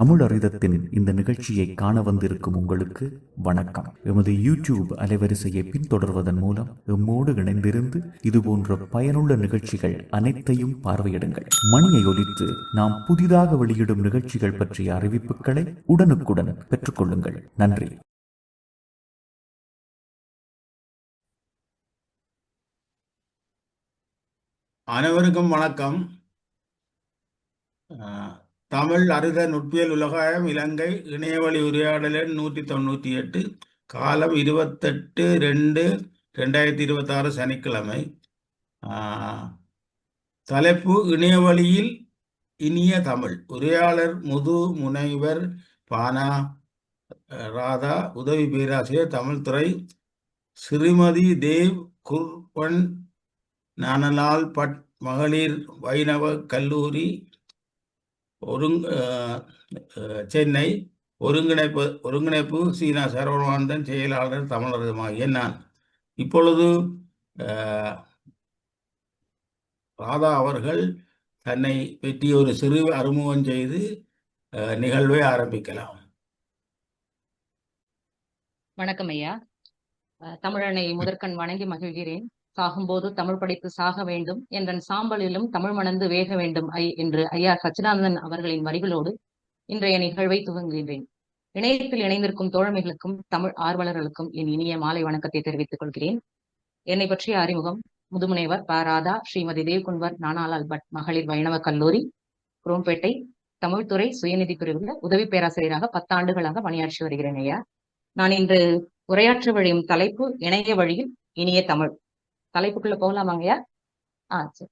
தமிழறிதத்தின் இந்த நிகழ்ச்சியை காண வந்திருக்கும் உங்களுக்கு வணக்கம். எமது யூடியூப் அலைவரிசையை பின்தொடர்வதன் மூலம் எம்மோடு இணைந்திருந்து இதுபோன்ற பயனுள்ள நிகழ்ச்சிகள் அனைத்தையும் பார்வையிடுங்கள். மணியை ஒலித்து நாம் புதிதாக வெளியிடும் நிகழ்ச்சிகள் பற்றிய அறிவிப்புகளை உடனுக்குடன் பெற்றுக்கொள்ளுங்கள். நன்றி. அனைவருக்கும் வணக்கம். தமிழ் அறித நுட்பியல் உலகாயம் இலங்கை இணையவழி உரையாடல் எண் 198, காலம் 28/2/2026 சனிக்கிழமை. தலைப்பு இணையவழியில் இனிய தமிழ். உரையாளர் முது முனைவர் பானா ராதா, உதவி பேராசிரியர் தமிழ்துறை, ஸ்ரீமதி தேவ் குர்வன் நானலால் பட், மகளிர் வைணவ கல்லூரி சென்னை, ஒருங்கிணைப்பு சீனா சரவணானந்தன், செயலாளர் தமிழர்மாகிய நான். இப்பொழுது ராதா அவர்கள் தன்னை பற்றி ஒரு சிறு அறிமுகம் செய்து நிகழ்வை ஆரம்பிக்கலாம். வணக்கம் ஐயா. தமிழனை முதற்கண் வணங்கி மகிழ்கிறேன். சாகும்போது தமிழ் படித்து சாக வேண்டும் என்றன் சாம்பலிலும் தமிழ் மணந்து வேக வேண்டும் என்று ஐயா சச்சிதானந்தன் அவர்களின் வரிகளோடு இன்றைய நிகழ்வை துவங்குகின்றேன். இணையத்தில் இணைந்திருக்கும் தோழமைகளுக்கும் தமிழ் ஆர்வலர்களுக்கும் என் இனிய மாலை வணக்கத்தை தெரிவித்துக் கொள்கிறேன். என்னை பற்றிய அறிமுகம்: முதுமுனைவர் ராதா, ஸ்ரீமதி தேவ்குன்வர் நானாலால் பட், மகளிர் வைணவ கல்லூரி, குரோம்பேட்டை, தமிழ்துறை சுயநிதி பிரிவில் உதவி பேராசிரியராக 10 ஆண்டுகளாக பணியாற்றி வருகிறேன் ஐயா. நான் இன்று உரையாற்ற வழியும் தலைப்பு இணைய வழியில் இனிய தமிழ். தலைப்புக்குள்ள போகலாமாங்கய்யா? சரி.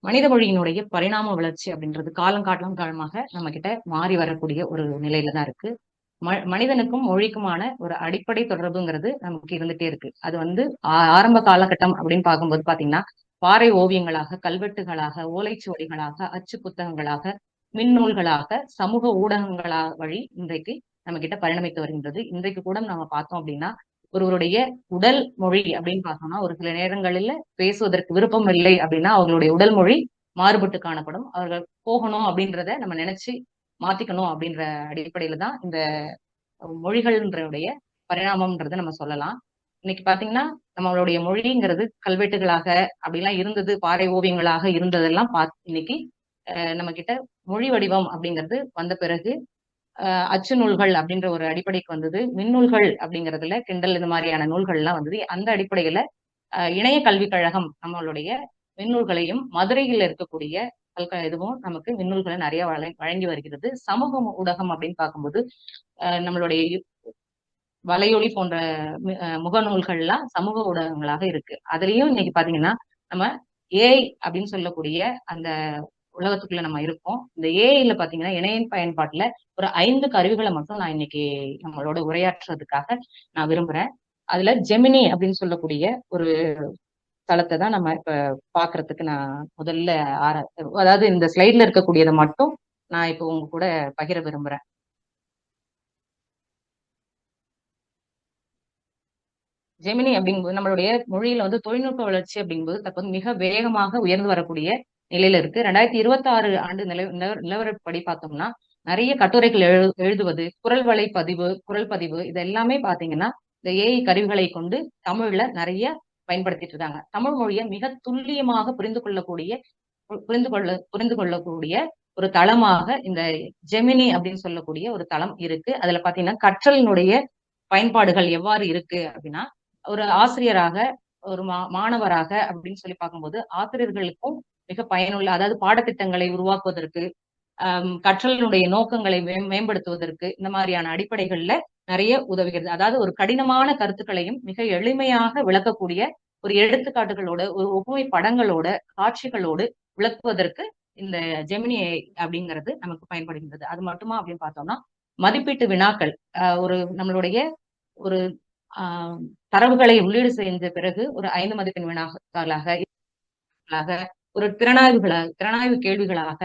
மனித மொழியினுடைய பரிணாம வளர்ச்சி அப்படின்றது காலங்காலமாக நம்ம கிட்ட மாறி வரக்கூடிய ஒரு நிலையில தான் இருக்கு. மனிதனுக்கும் மொழிக்குமான ஒரு அடிப்படை தொடர்புங்கிறது நமக்கு இருந்துட்டே இருக்கு. அது ஆரம்ப காலகட்டம் அப்படின்னு பார்க்கும்போது பாத்தீங்கன்னா, பாறை ஓவியங்களாக, கல்வெட்டுகளாக, ஓலைச்சுவடிகளாக, அச்சு புத்தகங்களாக, மின்னூல்களாக, சமூக வழி இன்றைக்கு நம்ம கிட்ட பரிணமித்து வருகின்றது. இன்றைக்கு கூட நம்ம பார்த்தோம் அப்படின்னா, ஒருவருடைய உடல் மொழி அப்படின்னு பார்த்தோம்னா, ஒரு சில நேரங்களில் பேசுவதற்கு விருப்பம் இல்லை அப்படின்னா அவர்களுடைய உடல் மொழி மாறுபட்டு காணப்படும். அவர்கள் போகணும் அப்படின்றத நம்ம நினைச்சு மாத்திக்கணும் அப்படின்ற அடிப்படையில தான் இந்த மொழிகள்ன்றடைய பரிணாமம்ன்றதை நம்ம சொல்லலாம். இன்னைக்கு பாத்தீங்கன்னா, நம்மளுடைய மொழிங்கிறது கல்வெட்டுகளாக அப்படிலாம் இருந்தது, பாறை ஓவியங்களாக இருந்ததெல்லாம் இன்னைக்கு நம்ம கிட்ட மொழி வடிவம் அப்படிங்கிறது வந்த பிறகு அச்சு நூல்கள் அப்படின்ற ஒரு அடிப்படைக்கு வந்தது. மின்னூல்கள் அப்படிங்கிறதுல கிண்டல் இந்த மாதிரியான நூல்கள் எல்லாம் வந்தது. அந்த அடிப்படையில இணைய கல்விக் கழகம் நம்மளுடைய மின்னூல்களையும், மதுரையில் இருக்கக்கூடிய இதுவும் நமக்கு மின்னூல்களை நிறைய வழங்கி வருகிறது. சமூக ஊடகம் அப்படின்னு பார்க்கும்போது நம்மளுடைய வலையொலி போன்ற முகநூல்கள்லாம் சமூக ஊடகங்களாக இருக்கு. அதுலயும் இன்னைக்கு பாத்தீங்கன்னா, நம்ம ஏஐ அப்படின்னு சொல்லக்கூடிய அந்த உலகத்துக்குள்ள நம்ம இருக்கோம். இந்த ஏஐல பாத்தீங்கன்னா, இணைய பயன்பாட்டுல ஒரு 5 கருவிகளை மட்டும் நான் இன்னைக்கு நம்மளோட உரையாற்றுறதுக்காக நான் விரும்புறேன். அதுல ஜெமினி அப்படின்னு சொல்லக்கூடிய ஒரு தளத்தை தான் நம்ம இப்ப பாக்குறதுக்கு நான் முதல்ல அதாவது இந்த ஸ்லைட்ல இருக்கக்கூடியதை மட்டும் நான் இப்போ உங்க கூட பகிர விரும்புறேன். ஜெமினி அப்படிங்கும்போது நம்மளுடைய மொழியில தொழில்நுட்ப வளர்ச்சி அப்படிங்கும்போது தற்போது மிக வேகமாக உயர்ந்து வரக்கூடிய நிலையில இருக்கு. 2026 ஆண்டு நிலவரப்படி பார்த்தோம்னா, நிறைய கட்டுரைகள் எழுதுவது, குரல் பதிவு இது எல்லாமே பாத்தீங்கன்னா இந்த ஏஐ கருவிகளை கொண்டு தமிழ்ல நிறைய பயன்படுத்திட்டு இருக்காங்க. தமிழ் மொழியை மிக துல்லியமாக புரிந்து கொள்ளக்கூடிய ஒரு தளமாக இந்த ஜெமினி அப்படின்னு சொல்லக்கூடிய ஒரு தளம் இருக்கு. அதுல பாத்தீங்கன்னா கற்றலினுடைய பயன்பாடுகள் எவ்வாறு இருக்கு அப்படின்னா, ஒரு ஆசிரியராக, ஒரு மாணவராக அப்படின்னு சொல்லி பார்க்கும்போது ஆசிரியர்களுக்கும் மிக பயனுள்ள, அதாவது பாடத்திட்டங்களை உருவாக்குவதற்கு, கற்றலினுடைய நோக்கங்களை மேம்படுத்துவதற்கு இந்த மாதிரியான அடிப்படைகள்ல நிறைய உதவுகிறது. அதாவது ஒரு கடினமான கருத்துக்களையும் மிக எளிமையாக விளக்கக்கூடிய ஒரு எடுத்துக்காட்டுகளோட, ஒரு ஒப்புமை படங்களோட, காட்சிகளோடு விளக்குவதற்கு இந்த ஜெமினி அப்படிங்கிறது நமக்கு பயன்படுகின்றது. அது மட்டுமா அப்படின்னு பார்த்தோம்னா, மதிப்பீட்டு வினாக்கள், நம்மளுடைய ஒரு தரவுகளை உள்ளீடு செஞ்ச பிறகு ஒரு 5 மதிப்பெண் வினாக்களாக, ஒரு திறனாய்வு கேள்விகளாக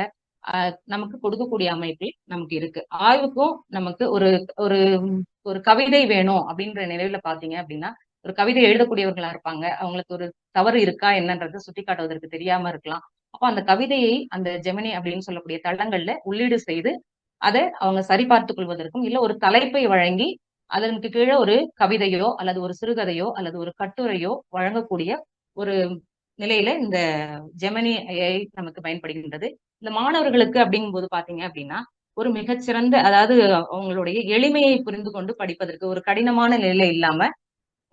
நமக்கு கொடுக்கக்கூடிய அமைப்பில் நமக்கு இருக்கு. ஆய்வுக்கும் நமக்கு ஒரு கவிதை வேணும் அப்படின்ற நிலையில பாத்தீங்க அப்படின்னா, ஒரு கவிதை எழுதக்கூடியவர்களா இருப்பாங்க. அவங்களுக்கு ஒரு தவறு இருக்கா என்னன்றதை சுட்டி காட்டுவதற்கு தெரியாம இருக்கலாம். அப்போ அந்த கவிதையை அந்த ஜெமினி அப்படின்னு சொல்லக்கூடிய தளங்கள்ல உள்ளீடு செய்து அதை அவங்க சரிபார்த்துக் கொள்வதற்கும், இல்ல ஒரு தலைப்பை வழங்கி அதற்கு கீழே ஒரு கவிதையோ அல்லது ஒரு சிறுகதையோ அல்லது ஒரு கட்டுரையோ வழங்கக்கூடிய ஒரு நிலையில இந்த ஜெமினி AI நமக்கு பயன்படுகின்றது. இந்த மாணவர்களுக்கு அப்படிங்கும்போது பாத்தீங்க அப்படின்னா ஒரு மிகச்சிறந்த, அதாவது அவங்களுடைய எளிமையை புரிந்து கொண்டு படிப்பதற்கு ஒரு கடினமான நிலை இல்லாம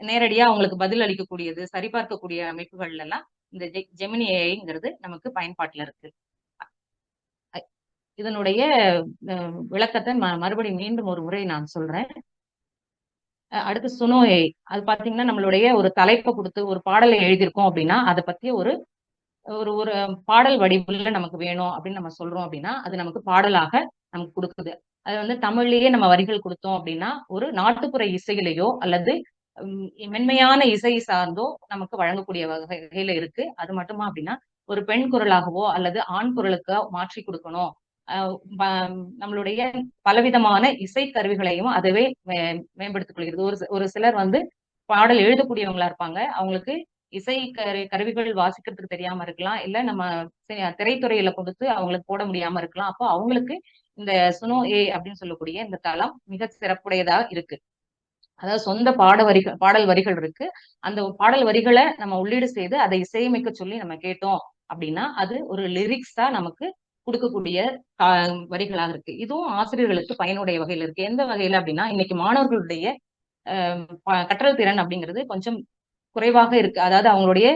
நேரடியா அவங்களுக்கு பதில் அளிக்கக்கூடியது, சரிபார்க்கக்கூடிய அமைப்புகள் எல்லாம் இந்த ஜெமினி ஏஐங்கிறது நமக்கு பயன்பாட்டுல இருக்கு. இதனுடைய விளக்கத்தை மறுபடியும் மீண்டும் ஒரு முறை நான் சொல்றேன். அடுத்து சுனோ ஏஐ. அது பாத்தீங்கன்னா நம்மளுடைய ஒரு தலைப்பை கொடுத்து ஒரு பாடலை எழுதியிருக்கோம் அப்படின்னா அதை பத்தி ஒரு ஒரு ஒரு பாடல் வடிவுல நமக்கு வேணும் அப்படின்னு நம்ம சொல்றோம் அப்படின்னா அது நமக்கு பாடலாக நமக்கு கொடுக்குது. அது வந்து தமிழ்லயே நம்ம வரிகள் கொடுத்தோம் அப்படின்னா ஒரு நாட்டுப்புற இசையிலேயோ அல்லது மென்மையான இசை சார்ந்தோ நமக்கு வழங்கக்கூடிய வகையில இருக்கு. அது மட்டுமா அப்படின்னா ஒரு பெண் குரலாகவோ அல்லது ஆண் குரலுக்கோ மாற்றி கொடுக்கணும். நம்மளுடைய பலவிதமான இசை கருவிகளையும் அதுவே மேம்படுத்திக் கொள்கிறது. ஒரு சிலர் வந்து பாடல் எழுதக்கூடியவங்களா இருப்பாங்க. அவங்களுக்கு இசை கருவிகள் வாசிக்கிறதுக்கு தெரியாம இருக்கலாம், இல்ல நம்ம திரைத்துறையில கொடுத்து அவங்களுக்கு போட முடியாம இருக்கலாம். அப்போ அவங்களுக்கு இந்த சுனோ ஏ அப்படின்னு சொல்லக்கூடிய இந்த தளம் மிக சிறப்புடையதா இருக்கு. அதாவது சொந்த பாடல் வரிகள் இருக்கு. அந்த பாடல் வரிகளை நம்ம உள்ளீடு செய்து அதை இசையமைக்க சொல்லி நம்ம கேட்டோம் அப்படின்னா அது ஒரு லிரிக்ஸா நமக்கு கொடுக்கக்கூடிய வரிகளாக இருக்கு. இதுவும் ஆசிரியர்களுக்கு பயனுடைய வகையில இருக்கு. எந்த வகையில அப்படின்னா இன்னைக்கு மாணவர்களுடைய கற்றல் திறன் அப்படிங்கிறது கொஞ்சம் குறைவாக இருக்கு. அதாவது அவங்களுடைய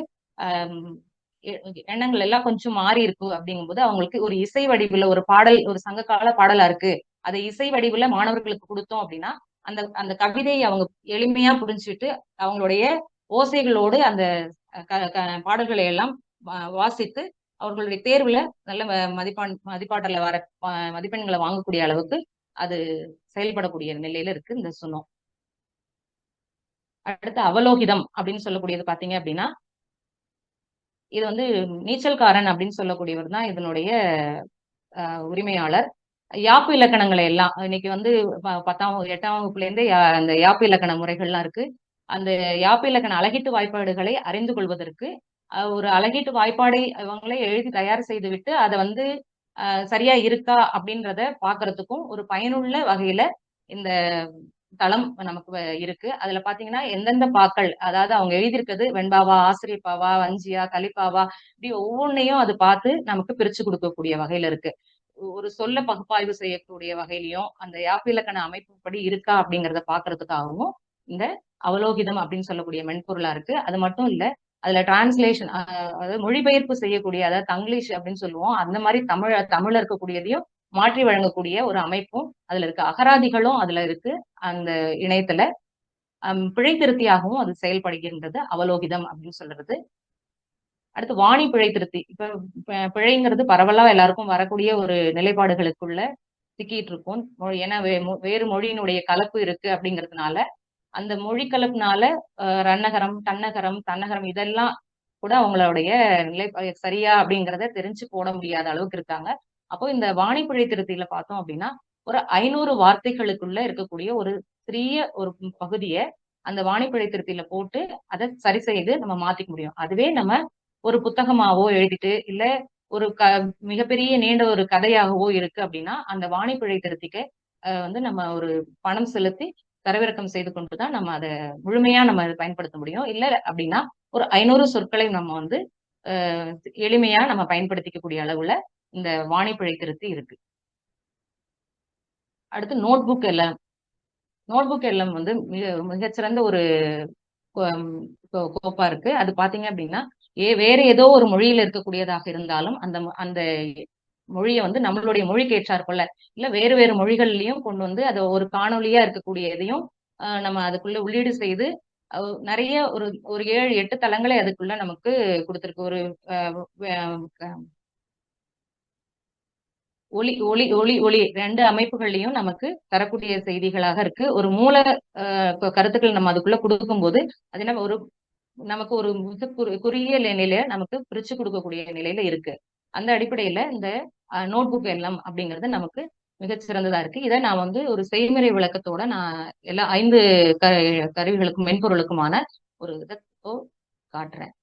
எண்ணங்கள் எல்லாம் கொஞ்சம் மாறி இருக்கு. அப்படிங்கும்போது அவங்களுக்கு ஒரு இசை வடிவுல ஒரு பாடல், ஒரு சங்ககால பாடலா இருக்கு, அதை இசை வடிவுல மாணவர்களுக்கு கொடுத்தோம் அப்படின்னா அந்த அந்த கவிதையை அவங்க எளிமையா புரிஞ்சுட்டு அவங்களுடைய ஓசைகளோடு அந்த பாடல்களை எல்லாம் வாசித்து அவர்களுடைய தேர்வுல நல்ல மதிப்பாட்டல வர மதிப்பெண்களை வாங்கக்கூடிய அளவுக்கு அது செயல்படக்கூடிய நிலையில இருக்கு இந்த சுனோ. அடுத்து அவலோகிதம் அப்படின்னு சொல்லக்கூடியது பாத்தீங்க அப்படின்னா இது வந்து நீச்சல்காரன் அப்படின்னு சொல்லக்கூடியவர் தான் இதனுடைய உரிமையாளர். யாப்பு இலக்கணங்களை எல்லாம் இன்னைக்கு வந்து 10ஆம் 8ஆம் வகுப்புல இருந்தே அந்த யாப்பு இலக்கண முறைகள்லாம் இருக்கு. அந்த யாப்பு இலக்கண அழகீட்டு வாய்ப்பாடுகளை அறிந்து கொள்வதற்கு ஒரு அழகீட்டு வாய்ப்பாடை இவங்களே எழுதி தயார் செய்து விட்டு அதை வந்து சரியா இருக்கா அப்படின்றத பாக்குறதுக்கும் ஒரு பயனுள்ள வகையில இந்த தளம் நமக்கு இருக்கு. அதுல பாத்தீங்கன்னா எந்தெந்த பாக்கள், அதாவது அவங்க எழுதியிருக்கிறது வெண்பாவா, ஆசிரியப்பாவா, வஞ்சியா, கலிப்பாவா, இப்படி ஒவ்வொன்னையும் அது பார்த்து நமக்கு பிரிச்சு கொடுக்கக்கூடிய வகையில இருக்கு. ஒரு சொல்ல பகுப்பாய்வு செய்யக்கூடிய வகையிலையும் அந்த யாப்பிலக்கண அமைப்புப்படி இருக்கா அப்படிங்கிறத பாக்குறதுக்காகவும் இந்த அவலோகிதம் அப்படின்னு சொல்லக்கூடிய மென்பொருளா இருக்கு. அது மட்டும் இல்ல, அதுல டிரான்ஸ்லேஷன், அதாவது மொழிபெயர்ப்பு செய்யக்கூடிய, அதாவது தங்கிலீஷ் அப்படின்னு சொல்லுவோம், அந்த மாதிரி தமிழ்ல இருக்கக்கூடியதையும் மாற்றி வழங்கக்கூடிய ஒரு அமைப்பும் அதுல இருக்கு. அகராதிகளும் அதுல இருக்கு அந்த இணையத்துல. பிழை திருத்தியாகவும் அது செயல்படுகின்றது அவலோகிதம் அப்படின்னு சொல்றது. அடுத்து வாணி பிழை திருத்தி. இப்ப பிழைங்கிறது பரவலா எல்லாருக்கும் வரக்கூடிய ஒரு நிலைப்பாடுகளுக்குள்ள சிக்கிட்டு இருக்கும். ஏன்னா வேறு மொழியினுடைய கலப்பு இருக்கு அப்படிங்கிறதுனால அந்த மொழி கலப்புனால ரன்னகரம், தன்னகரம், தன்னகரம் இதெல்லாம் கூட அவங்களுடைய நிலை சரியா அப்படிங்கிறத தெரிஞ்சு போட முடியாத அளவுக்கு இருக்காங்க. அப்போ இந்த வாணி பிழை திருத்தியில பார்த்தோம் அப்படின்னா ஒரு 500 வார்த்தைகளுக்குள்ள இருக்கக்கூடிய ஒரு சிறிய ஒரு பகுதியை அந்த வாணி பிழை திருத்தியில போட்டு அதை சரி செய்து நம்ம மாத்திக்க முடியும். அதுவே நம்ம ஒரு புத்தகமாவோ எழுதிட்டு இல்ல ஒரு மிகப்பெரிய நீண்ட ஒரு கதையாகவோ இருக்கு அப்படின்னா அந்த வாணி பிழை திருத்திக்கு வந்து நம்ம ஒரு பணம் செலுத்தி தரவிறக்கம் செய்து கொண்டுதான் நம்ம அதை முழுமையா நம்ம பயன்படுத்த முடியும். இல்ல அப்படின்னா ஒரு 500 சொற்களை நம்ம வந்து எளிமையா நம்ம பயன்படுத்திக்கக்கூடிய அளவுல இந்த வாணி பிழை திருத்தி இருக்கு. அடுத்து நோட்புக் எல்லாம். நோட்புக் எல்லாம் வந்து மிகச்சிறந்த ஒரு கோப்பா இருக்கு. அது பாத்தீங்க அப்படின்னா வேற ஏதோ ஒரு மொழியில இருக்கக்கூடியதாக இருந்தாலும் அந்த அந்த மொழியை வந்து நம்மளுடைய மொழிக்கு ஏற்றாற்போல இல்ல வேறு வேறு மொழிகள்லயும் கொண்டு வந்து அதை ஒரு காணொலியா இருக்கக்கூடியதையும் நம்ம அதுக்குள்ள உள்ளீடு செய்து நிறைய ஒரு 7-8 தளங்களை அதுக்குள்ள நமக்கு கொடுத்திருக்கு. ஒரு ஒளி ஒளி ஒளி ஒளி 2 அமைப்புகள்லையும் நமக்கு தரக்கூடிய செய்திகளாக இருக்கு. ஒரு மூல கருத்துக்கள் நம்ம அதுக்குள்ள கொடுக்கும் போது அது என்ன ஒரு நமக்கு ஒரு மிக குறுகிய நிலையில நமக்கு பிரிச்சு கொடுக்கக்கூடிய நிலையில இருக்கு. அந்த அடிப்படையில இந்த நோட்புக் எல்லாம் அப்படிங்கிறது நமக்கு மிகச்சிறந்ததா இருக்கு. இதை நான் வந்து ஒரு செய்முறை விளக்கத்தோட நான் எல்லா 5 கருவிகளுக்கும் மென்பொருளுக்குமான ஒரு இதை காட்டுறேன்.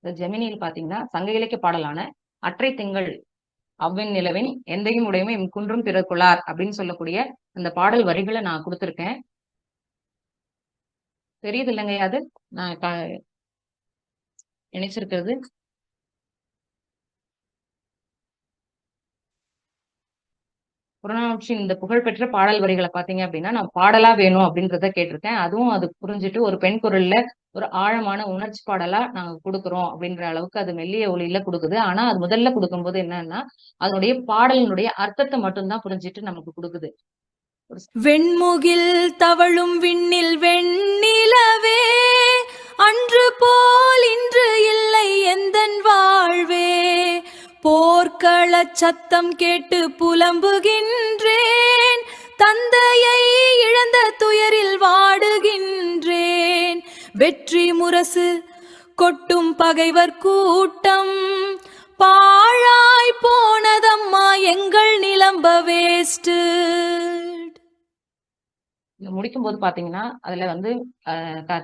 இந்த ஜெமினியில் பாத்தீங்கன்னா சங்க இலக்கிய பாடலான அற்றை திங்கள் அவ்வின் நிலவின் எந்தையும் உடையுமே குன்றும் பிறர்க்குள்ளார் அப்படின்னு சொல்லக்கூடிய அந்த பாடல் வரிகளை நான் கொடுத்திருக்கேன். தெரியுது இல்லைங்க அது நான் இணைச்சிருக்கிறது. புறநானூற்றின் இந்த புகழ்பெற்ற பாடல் வரிகளை பாத்தீங்க அப்படின்னா நான் பாடலா வேணும் அப்படின்றத கேட்டிருக்கேன். அதுவும் அது புரிஞ்சுட்டு ஒரு பெண் குரல்ல ஒரு ஆழமான உணர்ச்சி பாடலா நாங்க கொடுக்குறோம் அப்படின்ற அளவுக்கு அது மெல்லிய ஒலியில கொடுக்குது. ஆனா அது முதல்ல கொடுக்கும்போது என்னன்னா அதனுடைய பாடலினுடைய அர்த்தத்தை மட்டும்தான் புரிஞ்சுட்டு நமக்கு கொடுக்குது. வெண்முகில் தவழும் விண்ணில் வெண்ணிலவே அன்று போல் இன்று இல்லை எந்தன் வாழ்வே போர்க்கள சத்தம் கேட்டு புலம்புகின்றேன் தந்தையை இழந்த துயரில் வாடுகின்றேன் வெற்றி முரசு கொட்டும் பகைவர் கூட்டம் பாழாய் போனதம்மா எங்கள் நிலம்ப வேஸ்ட். முடிக்கும் போது பாத்தீங்கன்னா அதுல வந்து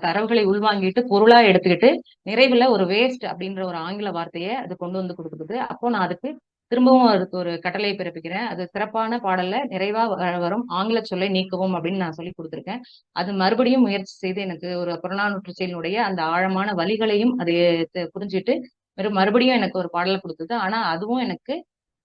தரவுகளை உள்வாங்கிட்டு பொருளா எடுத்துக்கிட்டு நிறைவுல ஒரு வேஸ்ட் அப்படின்ற ஒரு ஆங்கில வார்த்தையை அது கொண்டு வந்து கொடுக்குது. அப்போ நான் அதுக்கு திரும்பவும் அதுக்கு ஒரு கட்டளை பிறப்பிக்கிறேன். அது சிறப்பான பாடல்ல நிறைவா வரும் ஆங்கில சொல்லை நீக்கவும் அப்படின்னு நான் சொல்லி கொடுத்துருக்கேன். அது மறுபடியும் முயற்சி செய்து எனக்கு ஒரு புறநானூற்று செயலினுடைய அந்த ஆழமான வழிகளையும் அது புரிஞ்சுட்டு மறுபடியும் எனக்கு ஒரு பாடலை கொடுத்தது. ஆனா அதுவும் எனக்கு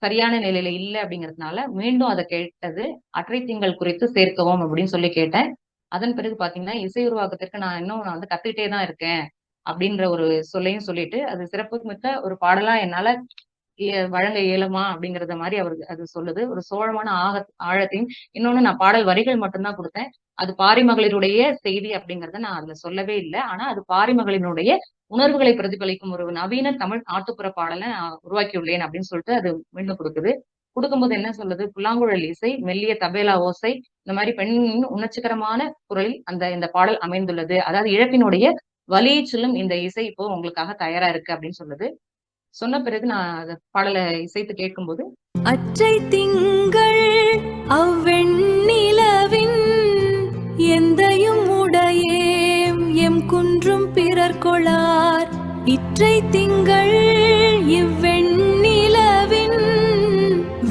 சரியான நிலையில இல்லை அப்படிங்கிறதுனால மீண்டும் அதை கேட்டது அற்றை திங்கள் குறித்து சேர்க்கவும் அப்படின்னு சொல்லி கேட்டேன். அதன் பிறகு பாத்தீங்கன்னா இசை உருவாக்கத்திற்கு நான் வந்து கத்துக்கிட்டே தான் இருக்கேன் அப்படின்ற ஒரு சொல்லையும் சொல்லிட்டு அது சிறப்பு மிக்க ஒரு பாடலா என்னால வழங்க இயலுமா அப்படிங்கறத மாதிரி அவருக்கு அது சொல்லுது. ஒரு சோழமான ஆழத்தையும் இன்னொன்னு நான் பாடல் வரிகள் மட்டும்தான் கொடுத்தேன். அது பாரிமகளிருடைய செய்தி அப்படிங்கறத நான் அதுல சொல்லவே இல்லை. ஆனா அது பாரிமகளினுடைய உணர்வுகளை பிரதிபலிக்கும் ஒரு நவீன தமிழ் நாட்டுப்புற பாடலை நான் உருவாக்கியுள்ளேன் அப்படின்னு சொல்லிட்டு அது மீண்டும் கொடுக்குது. கொடுக்கும்போது என்ன சொல்லுது, புல்லாங்குழல் இசை, மெல்லிய தபேலா ஓசை, இந்த மாதிரி பெண்ணின் உணர்ச்சிகரமான குரலில் இந்த பாடல் அமைந்துள்ளது. அதாவது இழப்பினுடைய வலியை சொல்லும் இந்த இசை இப்போ உங்களுக்காக தயாரா இருக்கு அப்படின்னு சொல்லுது. சொன்ன பிறகு நான் அந்த பாடலை இசைத்து கேட்கும்போது அற்றை திங்கள் அவ்வெண்ணிலவின் எந்தையும் உடையேம் எம் குன்றும் பிறர் கொளார் இற்றை திங்கள் இவ்வெண்ணிலவின்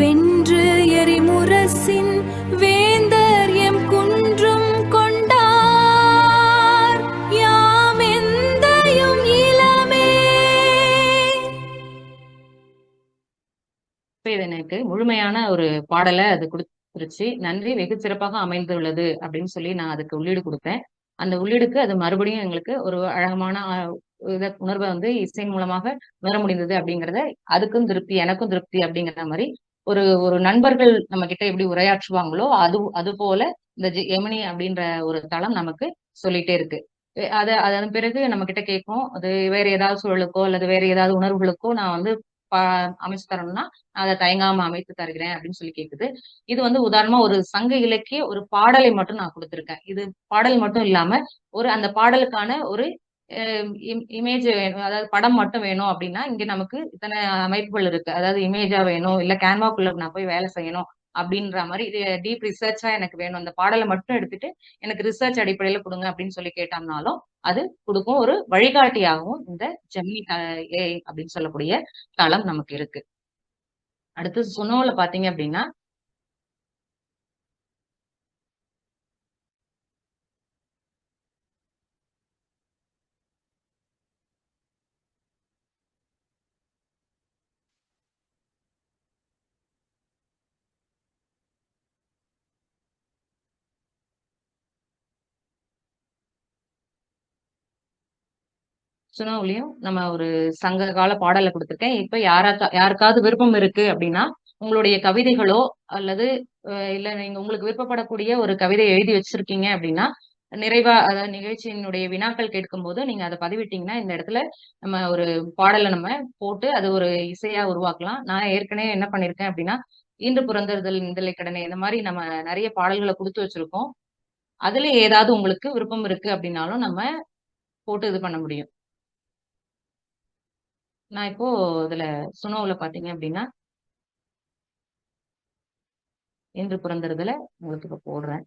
வென்று எரிமுரசின் வேந்தர் எம் குன்றும் கொண்டார் யாம் எந்தையும் இளமே. இது எனக்கு முழுமையான ஒரு பாடலை அது கொடுத்துருச்சு. நன்றி, வெகு சிறப்பாக அமைந்துள்ளது அப்படின்னு சொல்லி நான் அதுக்கு உள்ளீடு கொடுத்தேன். அந்த உள்ளீடுக்கு அது மறுபடியும் எங்களுக்கு ஒரு அழகமான உணர்வை வந்து இசையின் மூலமாக உணர முடிந்தது அப்படிங்கறத அதுக்கும் திருப்தி எனக்கும் திருப்தி அப்படிங்கிற மாதிரி ஒரு ஒரு நண்பர்கள் நம்ம கிட்ட எப்படி உரையாற்றுவாங்களோ அது போல இந்த ஜெமினி அப்படின்ற ஒரு தளம் நமக்கு சொல்லிட்டே இருக்கு. அதன் பிறகு நம்ம கிட்ட கேட்கும் அது வேற ஏதாவது சூழலுக்கோ அல்லது வேற ஏதாவது உணர்வுகளுக்கோ நான் வந்து அமைச்சு தரணும்னா அதை தயங்காம அமைத்து தருகிறேன் அப்படின்னு சொல்லி கேக்குது. இது வந்து உதாரணமா ஒரு சங்க இலக்கிய ஒரு பாடலை மட்டும் நான் கொடுத்திருக்கேன். இது பாடல் மட்டும் இல்லாம அந்த பாடலுக்கான ஒரு இமேஜ் வேணும், அதாவது படம் மட்டும் வேணும் அப்படின்னா இங்க நமக்கு இத்தனை அமைப்புகள் இருக்கு. அதாவது இமேஜா வேணும், இல்ல கேன்வாக்குள்ள நான் போய் வேலை செய்யணும் அப்படின்ற மாதிரி டீப் ரிசர்ச்சா எனக்கு வேணும், அந்த பாடலை மட்டும் எடுத்துட்டு எனக்கு ரிசர்ச் அடிப்படையில கொடுங்க அப்படின்னு சொல்லி கேட்டோம்னாலும் அது கொடுக்கும். ஒரு வழிகாட்டியாகவும் இந்த ஜெமினி ஏஐ அப்படின்னு சொல்லக்கூடிய தளம் நமக்கு இருக்கு. அடுத்து சுனோல பாத்தீங்க அப்படின்னா சுனோவிலையும் நம்ம ஒரு சங்க கால பாடலை கொடுத்துருக்கேன். இப்ப யாருக்காவது விருப்பம் இருக்கு அப்படின்னா உங்களுடைய கவிதைகளோ அல்லது இல்ல நீங்க உங்களுக்கு விருப்பப்படக்கூடிய ஒரு கவிதை எழுதி வச்சிருக்கீங்க அப்படின்னா நிறைவா அதாவது நிகழ்ச்சியினுடைய வினாக்கள் கேட்கும் போது நீங்க அதை பதிவிட்டீங்கன்னா இந்த இடத்துல நம்ம ஒரு பாடலை நம்ம போட்டு அது ஒரு இசையா உருவாக்கலாம். நான் ஏற்கனவே என்ன பண்ணிருக்கேன் அப்படின்னா இன்று புறந்தறுதல் நிந்தலை கடனை இந்த மாதிரி நம்ம நிறைய பாடல்களை கொடுத்து வச்சிருக்கோம். அதுல ஏதாவது உங்களுக்கு விருப்பம் இருக்கு அப்படின்னாலும் நம்ம போட்டு இது பண்ண முடியும். நான் இப்போ இதுல சுனோவுல பாத்தீங்க அப்படின்னா இன்று புறந்தறுதல உங்களுக்கு இப்ப போடுறேன்.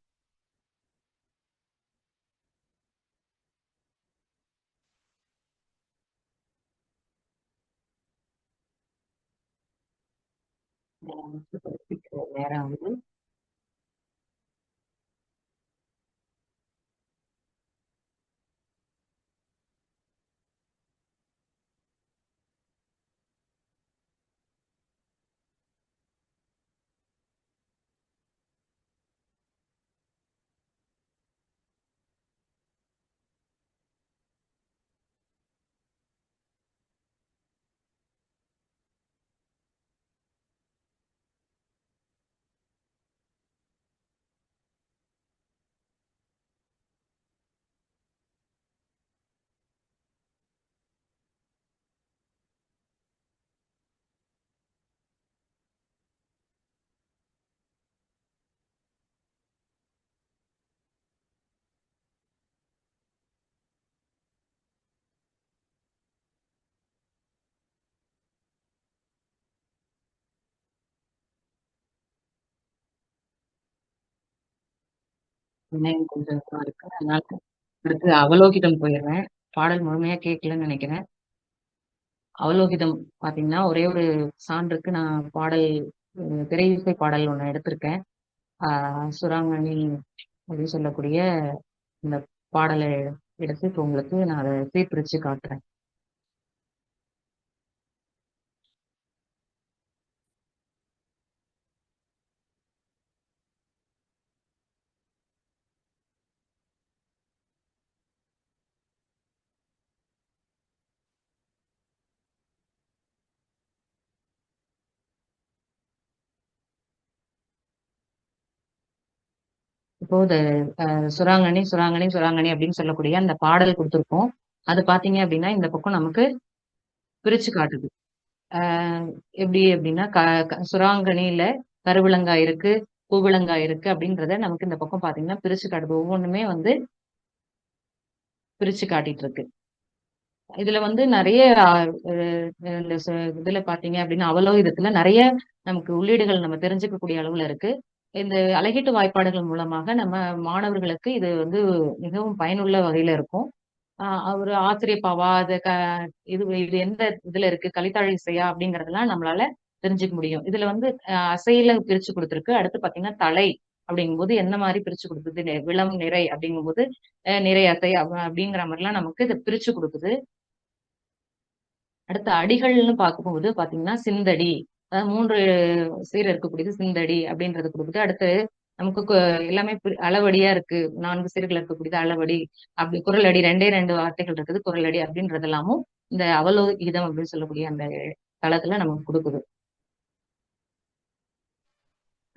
நேரம் ஆகுது. இன்னும் கொஞ்சம் இதுவா இருக்கு. அதனால அடுத்து அவலோகிதம் போயிடுறேன். பாடல் முழுமையா கேட்கலன்னு நினைக்கிறேன். அவலோகிதம் பார்த்தீங்கன்னா, ஒரே ஒரு சான்றுக்கு நான் பாடல் திரை இசை பாடல் ஒண்ணு எடுத்திருக்கேன். ஆ சுராங்கனி அப்படின்னு சொல்லக்கூடிய இந்த பாடலை எடுத்து இப்ப உங்களுக்கு நான் அத சீர்பிரிச்சு காட்டுறேன். இப்போ இந்த சுராங்கனி, சுராங்கனி, சுராங்கனி அப்படின்னு சொல்லக்கூடிய அந்த பாடல் குடுத்திருக்கோம். அது பார்த்தீங்க அப்படின்னா, இந்த பக்கம் நமக்கு பிரிச்சு காட்டுது. ஆ எப்படி அப்படின்னா, க க சுராங்கனியில கருவிலங்கா இருக்கு, பூவிலங்கா இருக்கு அப்படின்றத நமக்கு இந்த பக்கம் பார்த்தீங்கன்னா பிரிச்சு காட்டுது. ஒவ்வொன்னுமே வந்து பிரிச்சு காட்டிட்டு இருக்கு. இதுல வந்து நெறைய அ அ இந்த இதுல பார்த்தீங்க அப்படின்னா, அவலோகிதத்துல நெறைய நமக்கு உள்ளீடுகள் நம்ம தெரிஞ்சுக்கக்கூடிய அளவுல இருக்கு. இந்த அழகீட்டு வாய்ப்பாடுகள் மூலமாக நம்ம மாணவர்களுக்கு இது வந்து மிகவும் பயனுள்ள வகையில இருக்கும். ஒரு ஆசிரியப்பாவா, அது இது இது எந்த இதுல இருக்கு? கலித்தாழ் இசையா? அப்படிங்கிறதெல்லாம் நம்மளால தெரிஞ்சுக்க முடியும். இதுல வந்து அசையில பிரிச்சு குடுத்திருக்கு. அடுத்து பார்த்தீங்கன்னா, தலை அப்படிங்கும்போது எந்த மாரி பிரிச்சு குடுக்குது? விலம், நிறை அப்படிங்கும்போது, நிறை அசை அப்படிங்கிற மாரிலாம் நமக்கு இத பிரிச்சு குடுக்குது. அடுத்து அடிகள்னு பார்க்கும்போது பார்த்தீங்கன்னா, சிந்தடி. அதாவது 3 சீர் இருக்கக்கூடியது சிந்தடி அப்படின்றது குடுக்குது. அடுத்து நமக்கு எல்லாமே அளவடியா இருக்கு. 4 சீர்கள் இருக்கக்கூடியது அளவடி. அப்படி குறளடி 2 2 வார்த்தைகள் இருக்குது. குறளடி அப்படின்றது எல்லாமும் இந்த அவலோகிதம் அப்படின்னு சொல்லக்கூடிய அந்த தளத்துல நமக்கு குடுக்குது.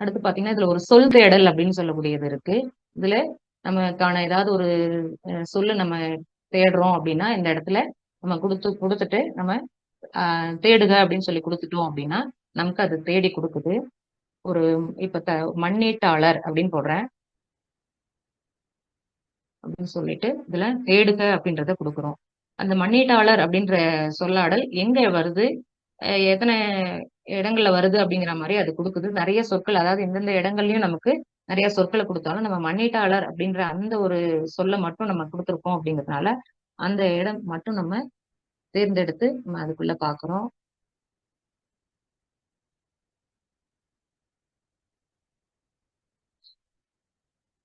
அடுத்து பார்த்தீங்கன்னா, இதுல ஒரு சொல் தேடல் அப்படின்னு சொல்லக்கூடியது இருக்கு. இதுல நமக்கான ஏதாவது ஒரு சொல்லு நம்ம தேடுறோம் அப்படின்னா, இந்த இடத்துல நம்ம குடுத்துட்டு நம்ம தேடுக அப்படின்னு சொல்லி குடுத்துட்டோம் அப்படின்னா, நமக்கு அது தேடி குடுக்குது. ஒரு இப்ப மண்ணீட்டாளர் அப்படின்னு போடுறேன். அப்படின்னு சொல்லிட்டு, இதுல தேடுக அப்படின்றத குடுக்குறோம். அந்த மண்ணீட்டாளர் அப்படின்ற சொல்லாடல் எங்க வருது? எத்தன இடங்கள்ல வருது அப்படிங்கிற மாரி அது குடுக்குது. நெறைய சொற்கள் அதாவது எந்தெந்த இடங்கள்லயும் நமக்கு நெறைய சொற்கள குடுத்தாலும், நம்ம மண்ணீட்டாளர் அப்படின்ற அந்த ஒரு சொல்ல மட்டும் நம்ம குடுத்துருக்கோம் அப்படிங்கிறதுனால, அந்த இடம் மட்டும் நம்ம தேர்ந்தெடுத்து நம்ம அதுக்குள்ள பார்க்குறோம்.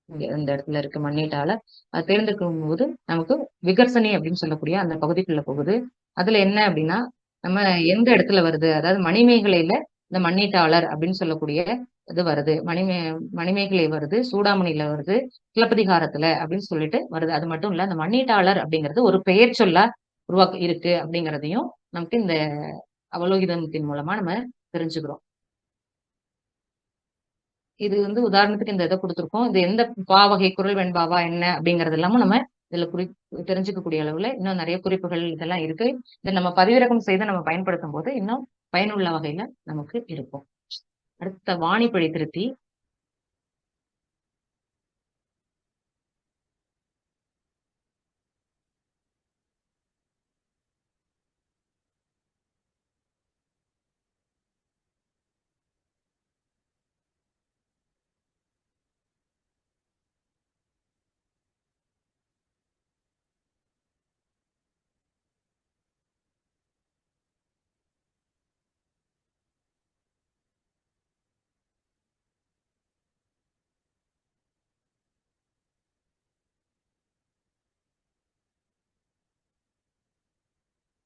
இங்க இந்த இடத்துல இருக்கு மண்ணீட்டாளர். அத தேர்ந்தெடுக்கும்போது நமக்கு விகர்சனி அப்படின்னு சொல்லக்கூடிய அந்த பகுதிக்குள்ள போகுது. அதுல என்ன அப்படின்னா, நம்ம எந்த இடத்துல வருது? அதாவது மணிமேகலையில இந்த மண்ணீட்டாளர் அப்படின்னு சொல்லக்கூடிய இது வருது. மணிமேகலை வருது, சூடாமணியில வருது, சிலப்பதிகாரத்துல அப்படின்னு சொல்லிட்டு வருது. அது மட்டும் இல்ல, அந்த மண்ணீட்டாளர் அப்படிங்கிறது ஒரு பெயர் சொல்லா இருக்கு அப்படிங்கிறதையும் நமக்கு இந்த அவலோகிதத்தின் மூலமா நம்ம தெரிஞ்சுக்கிறோம். இது வந்து உதாரணத்துக்கு இந்த இத குடுத்துருக்கோம். இது எந்த வகை குறள் வெண்பாவா என்ன அப்படிங்கிறது எல்லாமும் நம்ம இதுல தெரிஞ்சுக்கக்கூடிய அளவுல இன்னும் நெறைய குறிப்புகள் இதெல்லாம் இருக்கு. இத நம்ம பதிவிறக்கம் செய்து நம்ம பயன்படுத்தும்போது, இன்னும் பயனுள்ள வகையில நமக்கு இருக்கும். அடுத்த வாணிப்பழி திருத்தி.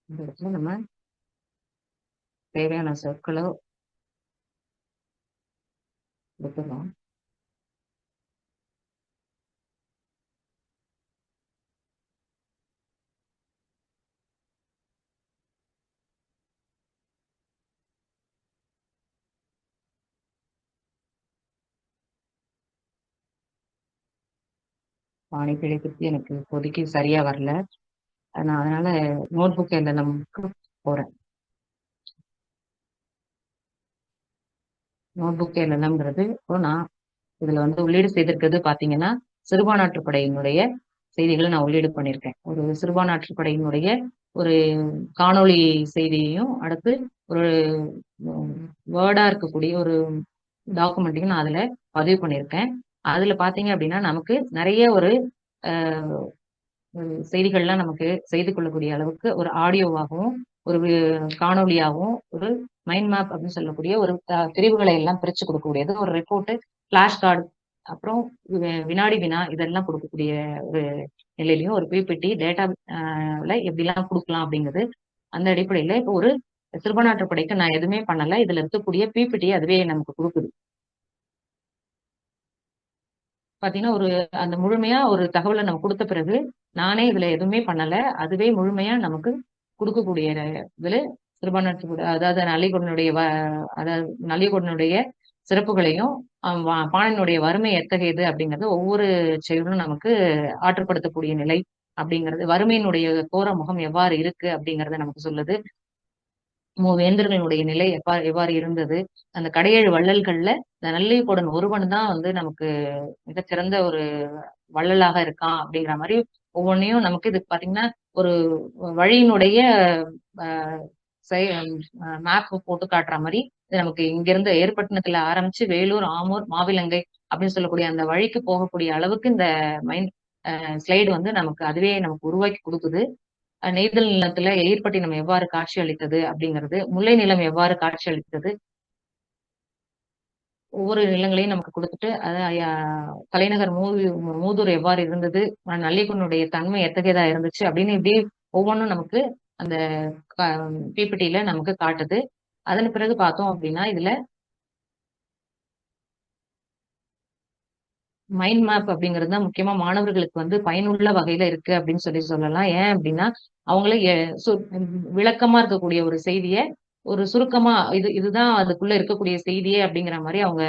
இந்த இடத்துல நம்ம தேவையான சொற்களோ கொடுத்துடலாம். பாணி பிழைப்புக்கு எனக்கு இப்போதைக்கு சரியா வரல. நான் அதனால நோட் புக் நமக்கு போறேன். நோட் புக் என்னங்கிறது இப்போ நான் இதுல வந்து உள்ளீடு செய்திருக்கிறது பாத்தீங்கன்னா, சிறுபான்மையாற்றுப்படையினுடைய செய்திகளை நான் உள்ளீடு பண்ணியிருக்கேன். ஒரு சிறுபான்மையாற்றுப்படையினுடைய ஒரு காணொளி செய்தியையும், அடுத்து ஒரு வேர்டா இருக்கக்கூடிய ஒரு டாக்குமெண்ட்டையும் நான் அதுல பதிவு பண்ணியிருக்கேன். அதுல பாத்தீங்க அப்படின்னா நமக்கு நிறைய ஒரு செய்திகள்லாம் நமக்கு செய்து கொள்ளக்கூடிய அளவுக்கு ஒரு ஆடியோவாகவும் ஒரு காணொலியாகவும் ஒரு மைண்ட் மேப் அப்படின்னு சொல்லக்கூடிய ஒரு பிரிவுகளை எல்லாம் பிரிச்சு கொடுக்கக்கூடியது ஒரு ரிப்போர்ட், பிளாஷ் கார்டு, அப்புறம் வினாடி வினா இதெல்லாம் கொடுக்கக்கூடிய ஒரு நிலையிலையும் ஒரு பிபிடி டேட்டால எப்படிலாம் கொடுக்கலாம் அப்படிங்கிறது. அந்த அடிப்படையில இப்போ ஒரு சிறுபான்மையாற்றுப்படைக்கு நான் எதுவுமே பண்ணல. இதுல இருக்கக்கூடிய பிபிடி அதுவே நமக்கு கொடுக்குது. பாத்தீங்கன்னா ஒரு அந்த முழுமையா ஒரு தகவலை நம்ம கொடுத்த பிறகு நானே இதுல எதுவுமே பண்ணல. அதுவே முழுமையா நமக்கு கொடுக்கக்கூடிய இதுல சிறுபான்மையாற்றுப்படை அதாவது அதாவது நல்லியகொடனுடைய சிறப்புகளையும் பாணனுடைய வறுமை எத்தகையது அப்படிங்கிறது ஒவ்வொரு செயலும் நமக்கு ஆற்றுப்படுத்தக்கூடிய நிலை அப்படிங்கிறது, வறுமையினுடைய கோர முகம் எவ்வாறு இருக்கு அப்படிங்கறத நமக்கு சொல்லுது. வேந்தர்களுடைய நிலை எவ்வாறு இருந்தது, அந்த கடையேழு வள்ளல்கள்ல இந்த நல்லியகொடன் ஒருவன் தான் வந்து நமக்கு மிகச்சிறந்த ஒரு வள்ளலாக இருக்கான் அப்படிங்கிற மாதிரி ஒவ்வொன்றையும் நமக்கு இது பாத்தீங்கன்னா ஒரு வழியினுடைய மேப் போட்டு காட்டுற மாதிரி இது நமக்கு இங்கிருந்து ஏற்பட்டினத்துல ஆரம்பிச்சு வேலூர், ஆமூர், மாவிலங்கை அப்படின்னு சொல்லக்கூடிய அந்த வழிக்கு போகக்கூடிய அளவுக்கு இந்த மைண்ட் ஸ்லைடு வந்து நமக்கு அதுவே நமக்கு உருவாக்கி கொடுக்குது. நெய்தல் நிலத்துல எயிர்பட்டினம் எவ்வாறு காட்சி அளித்தது அப்படிங்கிறது, முல்லை நிலம் எவ்வாறு காட்சி அளித்தது, ஒவ்வொரு நிலங்களையும் நமக்கு கொடுத்துட்டு தலைநகர் மூதூர் எவ்வாறு இருந்தது, நல்லியகொடனுடைய தன்மை எத்தகையதா இருந்துச்சு அப்படின்னு இப்படி ஒவ்வொன்றும் நமக்கு அந்த பிபிடியில நமக்கு காட்டுது. அதன் பிறகு பார்த்தோம் அப்படின்னா இதுல மைண்ட் மேப் அப்படிங்கிறது தான் முக்கியமா மாணவர்களுக்கு வந்து பயனுள்ள வகையில இருக்கு அப்படின்னு சொல்லலாம். ஏன் அப்படின்னா அவங்களே விளக்கமா இருக்கக்கூடிய ஒரு செய்தியை ஒரு சுருக்கமா இதுதான் அதுக்குள்ள இருக்கக்கூடிய செய்தியே அப்படிங்கிற மாதிரி அவங்க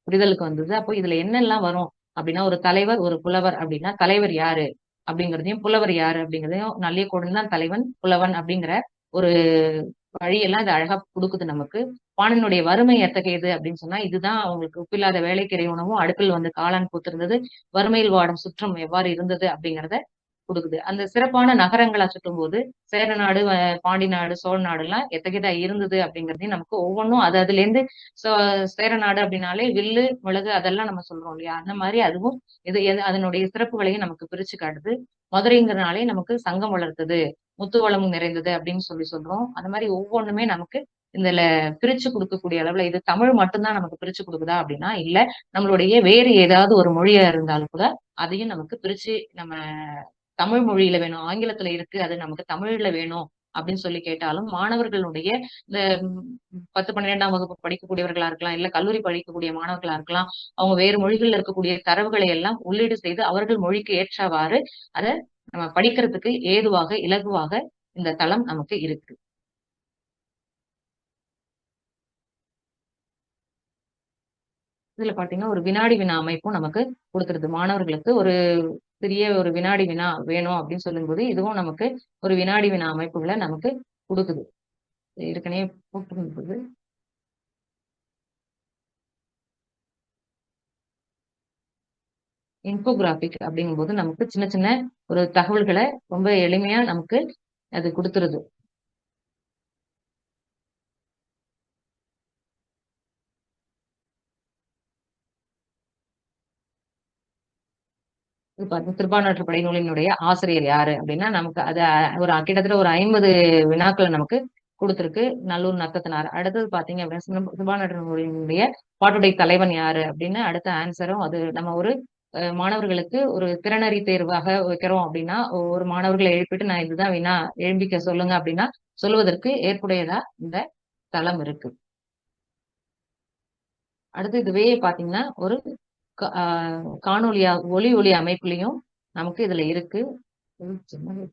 புரிதலுக்கு வந்தது. அப்போ இதுல என்னெல்லாம் வரும் அப்படின்னா ஒரு தலைவர், ஒரு புலவர் அப்படின்னா தலைவர் யாரு அப்படிங்கிறதையும் புலவர் யாரு அப்படிங்கிறதையும் நல்லியகொடன் தான் தலைவன், புலவன் அப்படிங்கிற ஒரு வழியெல்லாம் இது அழகா கொடுக்குது நமக்கு. பாணனுடைய வறுமை எத்தகையது அப்படின்னு சொன்னா இதுதான் அவங்களுக்கு உப்பில்லாத வேலைக்கிறை உணவும் அடுப்பில் வந்து காளான் பூத்திருந்தது, வறுமையில் வாடும் சுற்றம் எவ்வாறு இருந்தது அப்படிங்கிறத கொடுக்குது. அந்த சிறப்பான நகரங்களா சுட்டும் போது சேர நாடு, பாண்டி நாடு, சோழ நாடு எல்லாம் எத்தகையதா இருந்தது அப்படிங்கிறதையும் நமக்கு ஒவ்வொன்றும் அதுல இருந்து சேர நாடு அப்படின்னாலே வில்லு, மிளகு அதெல்லாம் நம்ம சொல்றோம் இல்லையா, அந்த மாதிரி அதுவும் அதனுடைய சிறப்புகளையும் நமக்கு பிரிச்சு காட்டுது. மதுரைங்கிறனாலே நமக்கு சங்கம் வளர்த்தது, முத்து வளமும் நிறைந்தது அப்படின்னு சொல்றோம். அந்த மாதிரி ஒவ்வொன்றுமே நமக்கு இதுல பிரிச்சு கொடுக்கக்கூடிய அளவுல இது தமிழ் மட்டும்தான் நமக்கு பிரிச்சு கொடுக்குதா அப்படின்னா இல்ல, நம்மளுடைய வேறு ஏதாவது ஒரு மொழியா இருந்தாலும் கூட அதையும் நமக்கு பிரிச்சு நம்ம தமிழ் மொழியில வேணும், ஆங்கிலத்துல இருக்கு அது நமக்கு தமிழ்ல வேணும் அப்படின்னு சொல்லி கேட்டாலும் மாணவர்களுடைய இந்த 10, 12ஆம் வகுப்பு படிக்கக்கூடியவர்களா இருக்கலாம், இல்ல கல்லூரி படிக்கக்கூடிய மாணவர்களா இருக்கலாம், அவங்க வேறு மொழிகள்ல இருக்கக்கூடிய தரவுகளை எல்லாம் உள்ளீடு செய்து அவர்கள் மொழிக்கு ஏற்றவாறு அதை நம்ம படிக்கிறதுக்கு ஏதுவாக இலகுவாக இந்த தளம் நமக்கு இருக்கு. இதுல பாத்தீங்கன்னா ஒரு வினாடி வினா அமைப்பும் நமக்கு கொடுத்துருது. மாணவர்களுக்கு ஒரு சிறிய ஒரு வினாடி வினா வேணும் அப்படின்னு சொல்லும்போது இதுவும் நமக்கு ஒரு வினாடி வினா அமைப்புகளை நமக்கு கொடுக்குது. ஏற்கனவே போட்டிருந்தது. இன்ஃபோகிராபிக் அப்படிங்கும்போது நமக்கு சின்ன சின்ன ஒரு தகவல்களை ரொம்ப எளிமையா நமக்கு அது கொடுத்துருது. திருப்பானாற்றுப்படை நூலினுடைய ஆசிரியர் யாரு அப்படின்னா நமக்கு அது ஒரு கிட்டத்தட்ட ஒரு 50 வினாக்களை நமக்கு கொடுத்துருக்கு. நல்லூர் நக்கத்தினார். அடுத்தது பாத்தீங்க அப்படின்னா திருப்பானாற்று நூலினுடைய பாட்டுடை தலைவன் யாரு அப்படின்னு அடுத்த ஆன்சரும் அது நம்ம ஒரு மாணவர்களுக்கு ஒரு திறனறி தேர்வாக வைக்கிறோம் அப்படின்னா, ஒரு மாணவர்களை எழுப்பிட்டு நான் இதுதான் வேணா எழும்பிக்க சொல்லுங்க அப்படின்னா சொல்வதற்கு ஏற்புடையதா இந்த தளம் இருக்கு. அடுத்து இதுவே பாத்தீங்கன்னா ஒரு காணொலியா ஒளி ஒளி அமைப்புலயும் நமக்கு இதுல இருக்கு. சின்னது.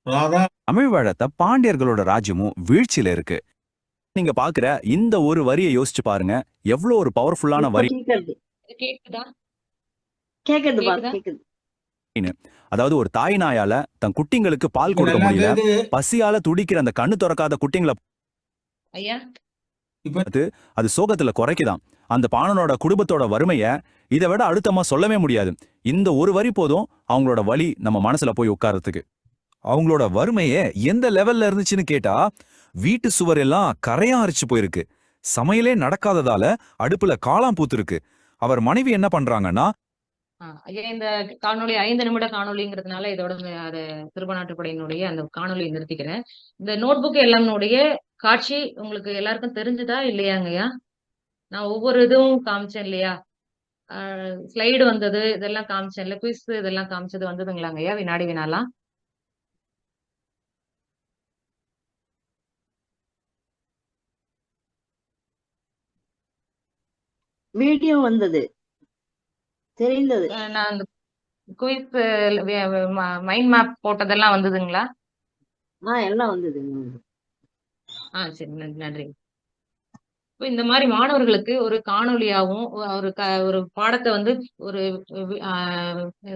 ராதா தமிழ் வழத்த பாண்டியர்களோட ராஜ்யமும் வீழ்ச்சியில இருக்கு. நீங்க பாக்குற இந்த ஒரு வரியை யோசிச்சு பாருங்க, எவ்வளவு ஒரு பவர்ஃபுல்லான இப்ப வரி. கேக்குது இது கேக்குதா? கேக்குதுப்பா கேக்குதா? கேக்குது. அதாவது ஒரு தாய் நாயால தன் குட்டிங்களுக்கு பால் இப்ப கொடுக்க நல்லா முடியல, கேக்குது. பசியால துடிக்கிற அந்த கண்ணு திறக்காத குட்டிங்களை ஐயா, பார்த்து அது சோகத்துல குறைக்குதாம். அந்த பாணனோட குடும்பத்தோட வறுமைய இதை விட அழுத்தமா சொல்லவே முடியாது. இந்த ஒரு வரி போதும் அவங்களோட வலி நம்ம மனசுல போய் உட்கார்றதுக்கு. அவங்களோட வறுமையே எந்த லெவல்ல இருந்துச்சுன்னு கேட்டா, வீட்டு சுவர் எல்லாம் கரையான் அரிச்சு போயிருக்கு. சமையலே நடக்காததால அடுப்புல காளான் பூத்திருக்கு. அவர் மனைவி என்ன பண்றாங்கன்னா, ஐயா இந்த காணொளி 5 நிமிட காணொளிங்கிறதுனால இதோட அத திருப்பநாட்டுப்படையினுடைய அந்த காணொளியை நிறுத்திக்கிறேன். இந்த நோட்புக் எல்லாம்னுடைய காட்சி உங்களுக்கு எல்லாருக்கும் தெரிஞ்சுதா இல்லையாங்கய்யா? நான் ஒவ்வொரு இதுவும் காமிச்சேன் இல்லையா? ஸ்லைடு வந்தது இதெல்லாம் காமிச்சேன் இல்ல, குவிஸ் இதெல்லாம் காமிச்சது வந்ததுங்களாங்கய்யா வினாடி வினாலாம்? வீடியோ வந்தது, தெரிந்தது. நான் அந்த குவிஸ் மைண்ட் மேப் போட்டதெல்லாம் வந்ததுங்களா? எல்லாம் வந்தது. சரி, நன்றி. இப்ப இந்த மாதிரி மாணவர்களுக்கு ஒரு காணொளியாவும் ஒரு பாடத்தை வந்து ஒரு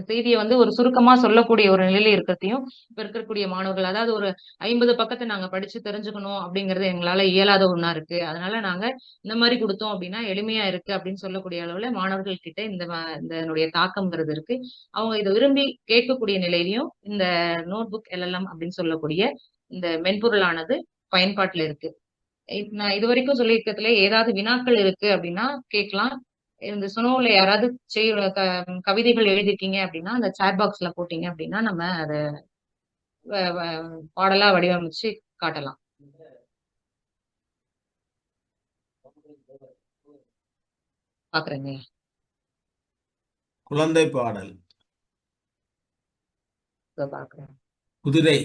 செய்தியை வந்து ஒரு சுருக்கமா சொல்லக்கூடிய ஒரு நிலையில இருக்கிறதையும் இப்ப இருக்கக்கூடிய மாணவர்கள், அதாவது ஒரு 50 பக்கத்தை நாங்க படிச்சு தெரிஞ்சுக்கணும் அப்படிங்கறது எங்களால இயலாத ஒண்ணா இருக்கு. அதனால நாங்க இந்த மாதிரி கொடுத்தோம் அப்படின்னா எளிமையா இருக்கு அப்படின்னு சொல்லக்கூடிய அளவுல மாணவர்கள் கிட்ட இதனுடைய தாக்கம்ங்கிறது இருக்கு. அவங்க இதை விரும்பி கேட்கக்கூடிய நிலையிலையும் இந்த நோட்புக் எல்எல்எம் அப்படின்னு சொல்லக்கூடிய இந்த மென்பொருளானது பயன்பாட்டுல இருக்கு. நான் இது வரைக்கும் சொல்லியிருக்கிறதுல ஏதாவது வினாக்கள் இருக்கு அப்படின்னா கேட்கலாம். இந்த சுனோல யாராவது கவிதைகள் எழுதிருக்கீங்க அப்படின்னா அந்த சாட் பாக்ஸ்ல போட்டீங்க அப்படின்னா நம்ம அதை பாடலா வடிவமைச்சு காட்டலாம். பாக்குறேங்க. குழந்தை பாடல் பாக்குறேன். குதிரை.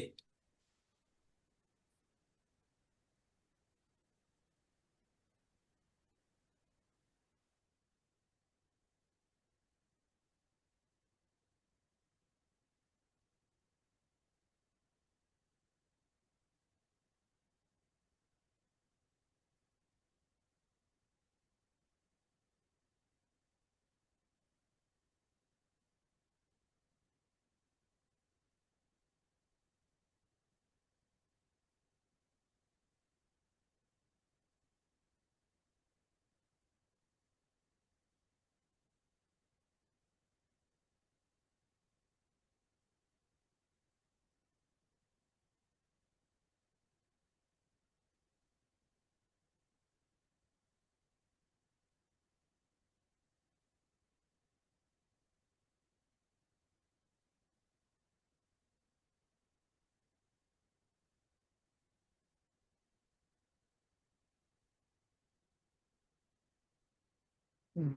ம்.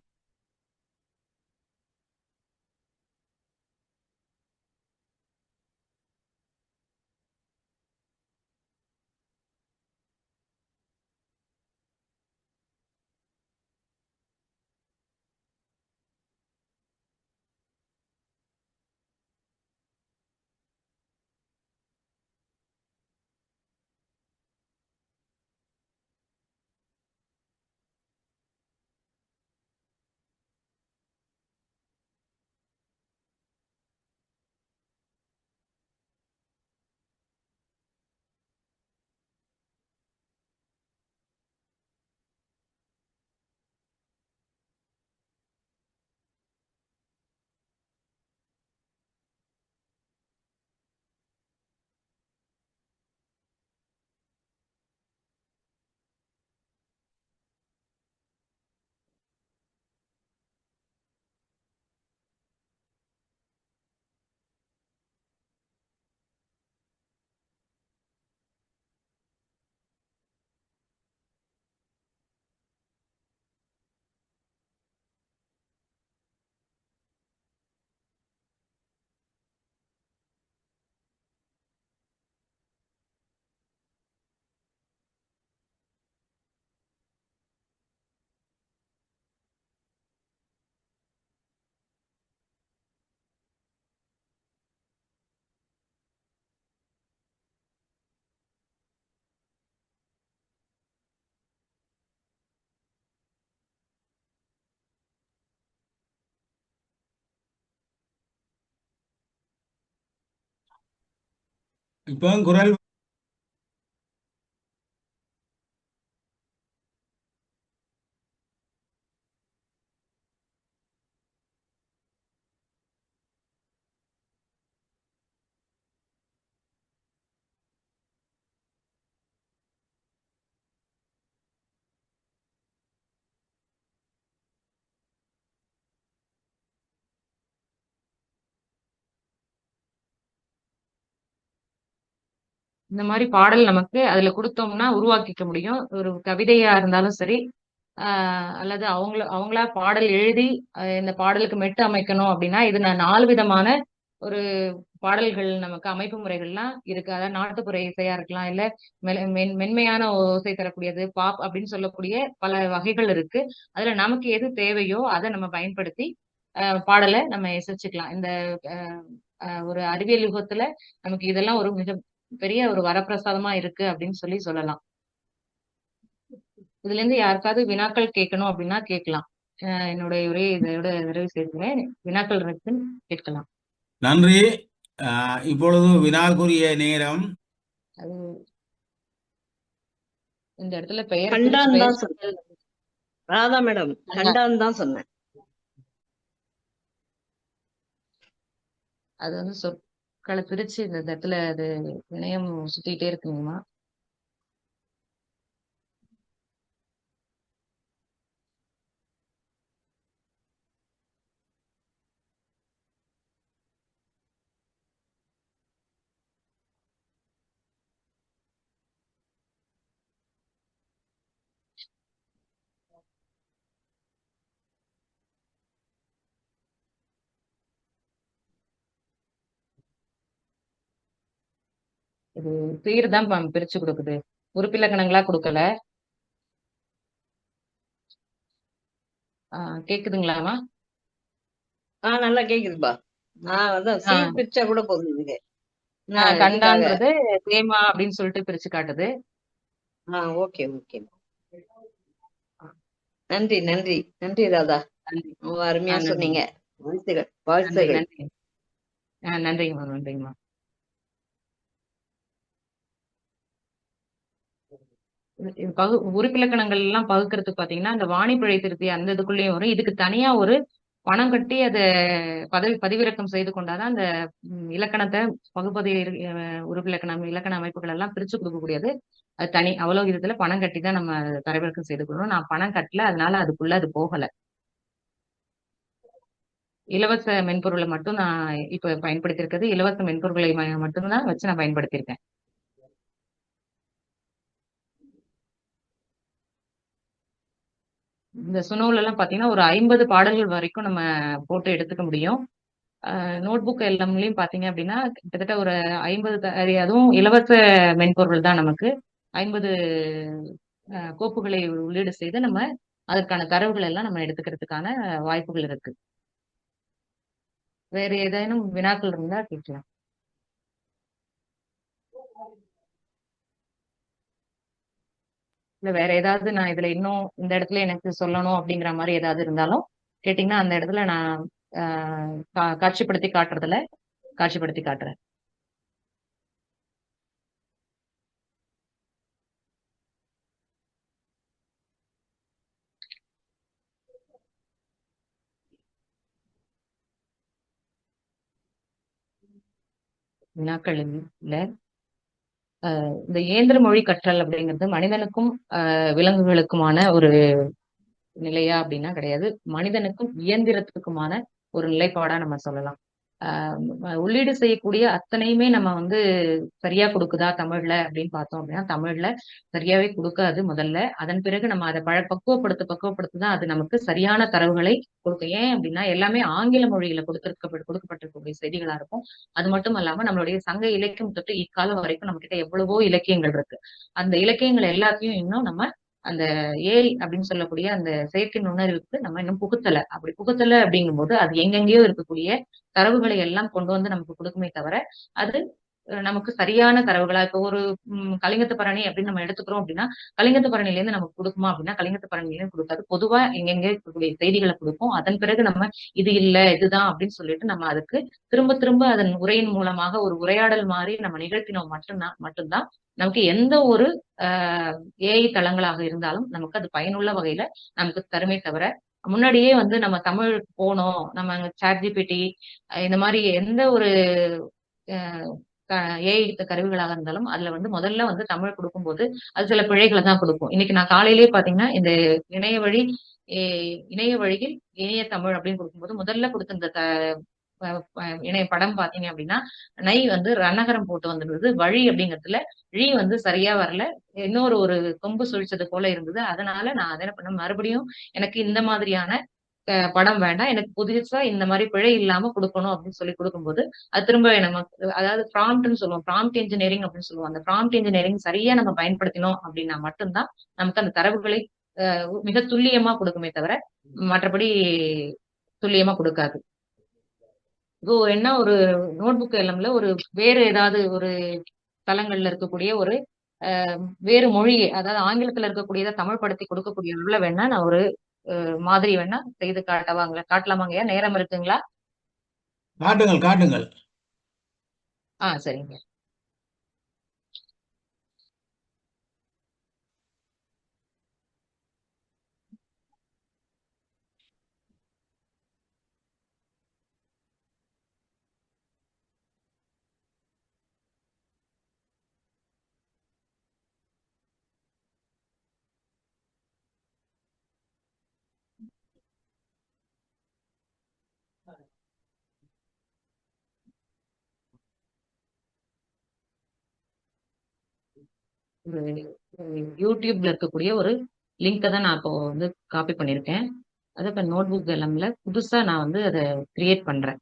இப்போ குரல் இந்த மாதிரி பாடல் நமக்கு அதுல கொடுத்தோம்னா உருவாக்கிக்க முடியும். ஒரு கவிதையா இருந்தாலும் சரி, அல்லது அவங்களா பாடல் எழுதி இந்த பாடலுக்கு மெட்டு அமைக்கணும் அப்படின்னா, இது நான் 4 விதமான ஒரு பாடல்கள் நமக்கு அமைப்பு முறைகள்லாம் இருக்கு. அதாவது நாட்டுப்புற இசையா இருக்கலாம், இல்ல மென்மையான ஓசை தரக்கூடியது, பாப் அப்படின்னு சொல்லக்கூடிய பல வகைகள் இருக்கு. அதுல நமக்கு எது தேவையோ அதை நம்ம பயன்படுத்தி பாடலை நம்ம இசைச்சுக்கலாம். இந்த ஒரு அறிவியல் யுகத்துல நமக்கு இதெல்லாம் ஒரு மிக பெரிய ஒரு வரப்பிரசாதமா இருக்கு அப்படின்னு சொல்லலாம். இதுல இருந்து யாருக்காவது வினாக்கள் கேட்கணும் அப்படின்னா கேட்கலாம். என்னுடைய உரையை இதோட நிறைவு செய்கிறேன். வினாக்கள் இருக்கு, கேட்கலாம். நன்றி. இப்பொழுது வினாக்குரிய நேரம். அது இந்த இடத்துல பெயர் கண்டான் தான் சொன்னேன். ராதா மேடம் கண்டான் தான் சொன்னேன். அது வந்து சொற்களை பிரிச்சு இந்த இடத்துல அது இணையம் சுத்திட்டே இருக்குங்கம்மா. இது பேர் தான் பிரிச்சு கொடுக்குது, உறுப்பிலக்கணங்களா கொடுக்கல. கேக்குதுங்களாமா? நல்லா கேக்குதுப்பா. நான் வந்து சீர் பிரிச்சா கூட போதும் இதுக்கு. கண்டான்றது தேமா அப்படின்னு சொல்லிட்டு பிரிச்சு காட்டுது. Okay okay. நன்றி நன்றி நன்றி ராதா, அருமையா சொன்னீங்க. வாழ்த்துகள் வாழ்த்துகள். நன்றிங்கம்மா நன்றிங்கம்மா. உறுப்பிலக்கணங்கள் எல்லாம் பகுக்கிறதுக்கு பாத்தீங்கன்னா இந்த வாணிப்பிழை திருத்தி அந்த இதுக்குள்ளேயும் வரும். இதுக்கு தனியா ஒரு பணம் கட்டி அதை பதிவிறக்கம் செய்து கொண்டாதான் அந்த இலக்கணத்தை உறுப்பிலக்கணம் இலக்கண அமைப்புகள் எல்லாம் பிரிச்சு கொடுக்கக்கூடியது. அது தனி அவ்வளவு விதத்துல பணம் கட்டி தான் நம்ம தரவிறக்கம் செய்து கொள்ளணும். நான் பணம் கட்டல, அதனால அதுக்குள்ள அது போகல. இலவச மென்பொருளை மட்டும் நான் இப்ப பயன்படுத்தியிருக்கிறது. இலவச மென்பொருளை மட்டும்தான் வச்சு நான் பயன்படுத்தியிருக்கேன். இந்த சுனோல எல்லாம் பாத்தீங்கன்னா ஒரு 50 பாடல்கள் வரைக்கும் நம்ம போட்டு எடுத்துக்க முடியும். நோட் புக் எல்லாம்லயும் பாத்தீங்க அப்படின்னா கிட்டத்தட்ட ஒரு 50 அதுவும் இலவச மென்பொருள் தான் நமக்கு. 50 கோப்புகளை உள்ளீடு செய்து நம்ம அதற்கான தரவுகள் எல்லாம் நம்ம எடுத்துக்கிறதுக்கான வாய்ப்புகள் இருக்கு. வேற ஏதேனும் வினாக்கள் இருந்தா கேட்கலாம். இல்ல வேற ஏதாவது நான் இதுல இன்னும் இந்த இடத்துல எனக்கு சொல்லணும் அப்படிங்கிற மாதிரி ஏதாவது இருந்தாலும் கேட்டீங்கன்னா அந்த இடத்துல நான் காட்சிப்படுத்தி காட்டுறதுல காட்சிப்படுத்தி காட்டுறேன். வினாக்கள் இல்ல. இந்த இயந்திர மொழி கற்றல் அப்படிங்கிறது மனிதனுக்கும் விலங்குகளுக்குமான ஒரு நிலையா அப்படின்னா கிடையாது. மனிதனுக்கும் இயந்திரத்துக்குமான ஒரு நிலைப்பாடா நம்ம சொல்லலாம். உள்ளீடு செய்யக்கூடிய அத்தனையுமே நம்ம வந்து சரியா கொடுக்குதா தமிழ்ல அப்படின்னு பார்த்தோம் அப்படின்னா தமிழ்ல சரியாவே கொடுக்காது முதல்ல. அதன் பிறகு நம்ம அதை பக்குவப்படுத்த தான் அது நமக்கு சரியான தரவுகளை கொடுக்கும். ஏன் அப்படின்னா எல்லாமே ஆங்கில மொழியில கொடுக்கப்பட்டிருக்கக்கூடிய செய்திகளா இருக்கும். அது மட்டும் இல்லாம நம்மளுடைய சங்க இலக்கியம் தொட்டு இக்காலம் வரைக்கும் நம்ம கிட்ட எவ்வளவோ இலக்கியங்கள் இருக்கு. அந்த இலக்கியங்கள் எல்லாத்தையும் இன்னும் நம்ம அந்த ஏஐ அப்படின்னு சொல்லக்கூடிய அந்த செயற்கை நுண்ணறிவுக்கு நம்ம இன்னும் புகுத்தல. அப்படி புகுத்தல அப்படிங்கும்போது அது எங்கெங்கேயோ இருக்கக்கூடிய தரவுகளை எல்லாம் கொண்டு வந்து நமக்கு கொடுக்குமே தவிர அது நமக்கு சரியான தரவுகளா இப்போ ஒரு கலிங்கத்து பரணி அப்படின்னு நம்ம எடுத்துக்கிறோம் அப்படின்னா கலிங்கத்து பரணில இருந்து நமக்கு கொடுக்குமா அப்படின்னா கலிங்கத்து பரணில இருந்து கொடுக்காது. பொதுவா எங்கெங்க இருக்கக்கூடிய செய்திகளை கொடுக்கும். அதன் பிறகு நம்ம இது இல்ல இதுதான் அப்படின்னு சொல்லிட்டு நம்ம அதுக்கு திரும்ப திரும்ப அதன் உரையின் மூலமாக ஒரு உரையாடல் மாதிரி நம்ம நிகழ்த்தினோம் மட்டும்தான் நமக்கு எந்த ஒரு ஏஐ தளங்களாக இருந்தாலும் நமக்கு அது பயனுள்ள வகையில நமக்கு தருமே தவிர முன்னாடியே வந்து நம்ம தமிழ் போனோம் நம்ம சாட் ஜிபிடி இந்த மாதிரி எந்த ஒரு ஏஐ கருவிகளாக இருந்தாலும் அதுல வந்து முதல்ல வந்து தமிழ் கொடுக்கும்போது அது சில பிழைகளை தான் கொடுக்கும். இன்னைக்கு நான் காலையிலேயே பாத்தீங்கன்னா இந்த இணைய வழி இணைய வழியில் இணைய தமிழ் அப்படின்னு கொடுக்கும்போது முதல்ல கொடுத்த இந்த இணைய படம் பாத்தீங்க அப்படின்னா நை வந்து ரணகரம் போட்டு வந்துருந்தது. வழி அப்படிங்கிறதுல வந்து சரியா வரல. இன்னொரு ஒரு கொம்பு சுழிச்சது போல இருந்தது. அதனால நான் அதை என்ன பண்ண மறுபடியும் எனக்கு இந்த மாதிரியான படம் வேண்டாம். எனக்கு புதுசா இந்த மாதிரி பிழை இல்லாம கொடுக்கணும் அப்படின்னு சொல்லி கொடுக்கும்போது அது திரும்ப நமக்கு அதாவது ப்ராம்ப்ட்னு சொல்லுவோம். ப்ராம்ப்ட் இன்ஜினியரிங் அப்படின்னு சொல்லுவோம். அந்த ப்ராம்ப்ட் இன்ஜினியரிங் சரியா நம்ம பயன்படுத்தினோம் அப்படின்னா மட்டும்தான் நமக்கு அந்த தரவுகளை மிக துல்லியமா கொடுக்குமே தவிர மற்றபடி துல்லியமா கொடுக்காது. இப்போ என்ன ஒரு நோட் புக் எல்லாம்ல ஒரு வேறு ஏதாவது ஒரு தளங்கள்ல இருக்கக்கூடிய ஒரு வேறு மொழி அதாவது ஆங்கிலத்துல இருக்கக்கூடியதை தமிழ் படுத்தி கொடுக்கக்கூடிய அளவுல வேணா நான் ஒரு மாதிரி வேணா செய்து காட்டலாமாங்கய்யா? நேரம் இருக்குங்களா? காட்டுங்கள் காட்டுங்கள். சரிங்க. ஒரு யூடியூப்ல இருக்கக்கூடிய ஒரு லிங்கை தான் நான் இப்போ வந்து காப்பி பண்ணிருக்கேன். அதை இப்ப நோட் புக் எல்லாம்ல புதுசா நான் வந்து அதை கிரியேட் பண்றேன்.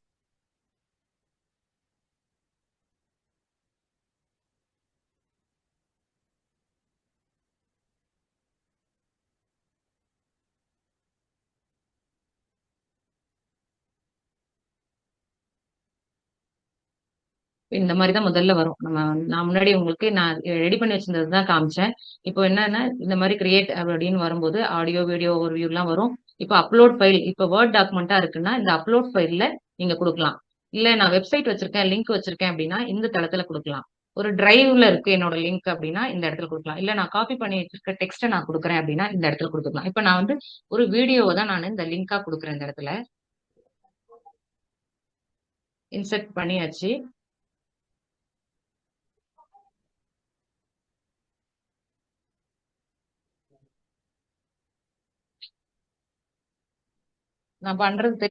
இந்த மாதிரிதான் முதல்ல வரும். நான் முன்னாடி உங்களுக்கு நான் ரெடி பண்ணி வச்சிருந்தது தான் காமிச்சேன். இப்போ என்னன்னா இந்த மாதிரி கிரியேட் அப்படின்னு வரும்போது ஆடியோ வீடியோ ஒரு வியூ எல்லாம் வரும். இப்போ அப்லோட் ஃபைல் இப்போ வேர்ட் டாக்குமெண்டா இருக்குன்னா இந்த அப்லோட் ஃபைல்ல நீங்க கொடுக்கலாம். இல்ல நான் வெப்சைட் வச்சிருக்கேன் லிங்க் வச்சிருக்கேன் அப்படின்னா இந்த தளத்துல கொடுக்கலாம். ஒரு டிரைவ்ல இருக்கு என்னோட லிங்க் அப்படின்னா இந்த இடத்துல கொடுக்கலாம். இல்ல நான் காப்பி பண்ணி வச்சிருக்க டெக்ஸ்ட்டை நான் கொடுக்குறேன் அப்படின்னா இந்த இடத்துல கொடுத்துக்கலாம். இப்ப நான் வந்து ஒரு வீடியோவை தான் நான் இந்த லிங்கா கொடுக்குறேன். இந்த இடத்துல இன்சர்ட் பண்ணியாச்சு. நான் பண்றது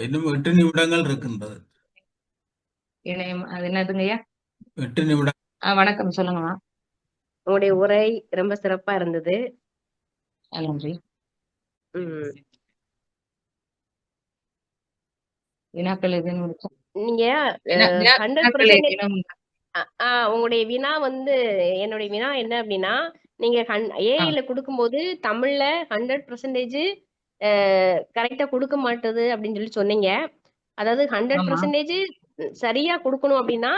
இன்னும் 8 நிமிடங்கள் இருக்கின்றது. இணையம் அது என்னதுங்கய்யா? 8 நிமிடம். வணக்கம், சொல்லுங்கம்மா. உங்களுடைய உரை ரொம்ப சிறப்பா இருந்தது. நன்றி. உம் வினாக்கள் எதுவும் இருக்கா? நீங்க வினா- வினா- 100% வினாக்கள் ஏதேனும் உங்களுடைய வினா என்னுடைய வினா என்ன அப்படின்னா, நீங்க ஏஐல கொடுக்கும்போது தமிழ்ல 100% கரெக்டா கொடுக்க மாட்டுது அப்படின்னு சொல்லி சொன்னீங்க. அதாவது ஆமா. 100% சரியா கொடுக்கணும் அப்படின்னா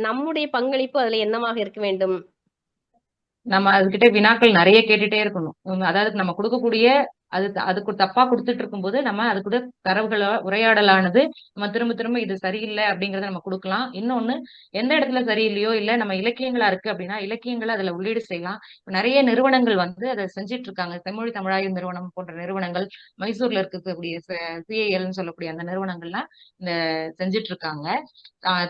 நம்முடைய பங்களிப்பு அதுல என்னவாக இருக்க வேண்டும்? நம்ம அதுகிட்ட வினாக்கள் நிறைய கேட்டுட்டே இருக்கணும். அதாவது நம்ம கொடுக்கக்கூடிய அதுக்கு தப்பா கொடுத்துட்டு இருக்கும்போது நம்ம அது கூட தரவுகள உரையாடலானது நம்ம திரும்ப திரும்ப இது சரியில்லை அப்படிங்கறத நம்ம கொடுக்கலாம். இன்னொன்னு, எந்த இடத்துல சரியில்லையோ இல்ல நம்ம இலக்கியங்களா இருக்கு அப்படின்னா இலக்கியங்களை அதுல உள்ளீடு செய்யலாம். நிறைய நிறுவனங்கள் வந்து அதை செஞ்சிட்டு இருக்காங்க. செம்மொழி தமிழாய்வு நிறுவனம் போன்ற நிறுவனங்கள், மைசூர்ல இருக்கக்கூடிய சிஐஎல்னு சொல்லக்கூடிய அந்த நிறுவனங்கள்லாம் இந்த செஞ்சிட்டு இருக்காங்க.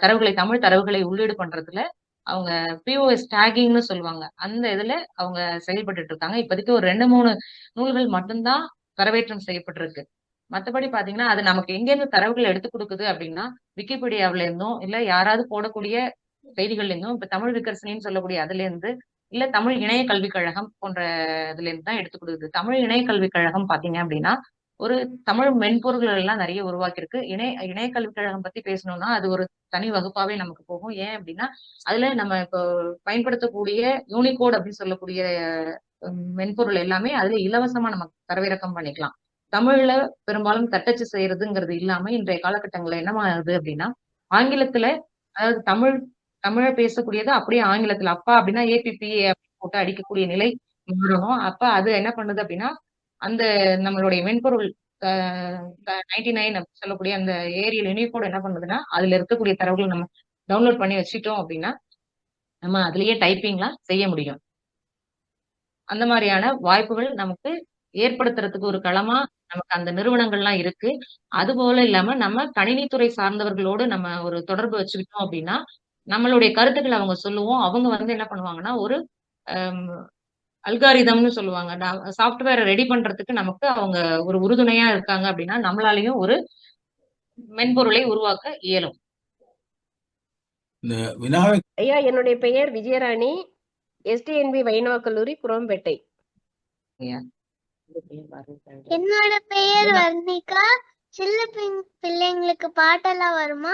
தரவுகளை, தமிழ் தரவுகளை உள்ளீடு பண்றதுல அவங்க பிஓஎஸ் டேகிங்னு சொல்லுவாங்க. அந்த இதுல அவங்க செயல்பட்டுட்டு இருக்காங்க. இப்போதைக்கு ஒரு 2-3 நூல்கள் மட்டும்தான் தரவேற்றம் செய்யப்பட்டிருக்கு. மத்தபடி பாத்தீங்கன்னா அது நமக்கு எங்க இருந்து தரவுகள் எடுத்து கொடுக்குது அப்படின்னா விக்கிபீடியாவில இருந்தும் இல்ல யாராவது போடக்கூடிய செய்திகள்ல இருந்தும், இப்ப தமிழ் விகர்சனின்னு சொல்லக்கூடிய அதுல இருந்து, இல்ல தமிழ் இணைய கல்விக் கழகம் போன்ற இதுல இருந்து தான் எடுத்து கொடுக்குது. தமிழ் இணைய கல்விக் கழகம் பாத்தீங்க அப்படின்னா ஒரு தமிழ் மென்பொருள்கள் எல்லாம் நிறைய உருவாக்கியிருக்கு. இணைய கல்விக் கழகம் பத்தி பேசணும்னா அது ஒரு தனி வகுப்பாவே நமக்கு போகும். ஏன் அப்படின்னா அதுல நம்ம இப்போ பயன்படுத்தக்கூடிய யூனிகோட் அப்படின்னு சொல்லக்கூடிய மென்பொருள் எல்லாமே அதுல இலவசமா நம்ம தரவிறக்கம் பண்ணிக்கலாம். தமிழ்ல பெரும்பாலும் தட்டச்சு செய்யறதுங்கிறது இல்லாம இன்றைய காலகட்டங்கள்ல என்னமாகுது அப்படின்னா ஆங்கிலத்துல, அதாவது தமிழை பேசக்கூடியது அப்படியே ஆங்கிலத்துல அப்பா அப்படின்னா ஏபிபிஏ அப்படின்னு போட்டு அடிக்கக்கூடிய நிலை மாறணும். அப்ப அது என்ன பண்ணுது அப்படின்னா அந்த நம்மளுடைய மென்பொருள் 99 அப்படின்னு சொல்லக்கூடிய அந்த ஏரியல் யூனிகோட் என்ன பண்ணுதுன்னா அதுல இருக்கக்கூடிய தரவுகள் நம்ம டவுன்லோட் பண்ணி வச்சுட்டோம் அப்படின்னா நம்ம அதுலயே டைப்பிங்லாம் செய்ய முடியும். அந்த மாதிரியான வாய்ப்புகள் நமக்கு ஏற்படுத்துறதுக்கு ஒரு களமா நமக்கு அந்த நிறுவனங்கள்லாம் இருக்கு. அது போல இல்லாம நம்ம கணினித்துறை சார்ந்தவர்களோடு நம்ம ஒரு தொடர்பு வச்சுக்கிட்டோம் அப்படின்னா நம்மளுடைய கருத்துக்களை அவங்க சொல்லுவோம். அவங்க வந்து என்ன பண்ணுவாங்கன்னா ஒரு அல்காரிதம்னு சொல்லுவாங்க. சாஃப்ட்வேரை ரெடி பண்றதுக்கு நமக்கு அவங்க ஒரு உறுதுணையா இருக்காங்க அப்படின்னா நம்மளாலையும் ஒரு மென்பொருளை உருவாக்க இயலும். இந்த வினாவை ஐயா, என்னுடைய பெயர் விஜயராணி, எஸ்டிஎன்பி வைணவ கல்லூரி, குரோம்பேட்டை. என்னோட பெயர் வர்ணிகா. சின்ன பிள்ளைங்களுக்கு பாட்டெல்லாம் வருமா?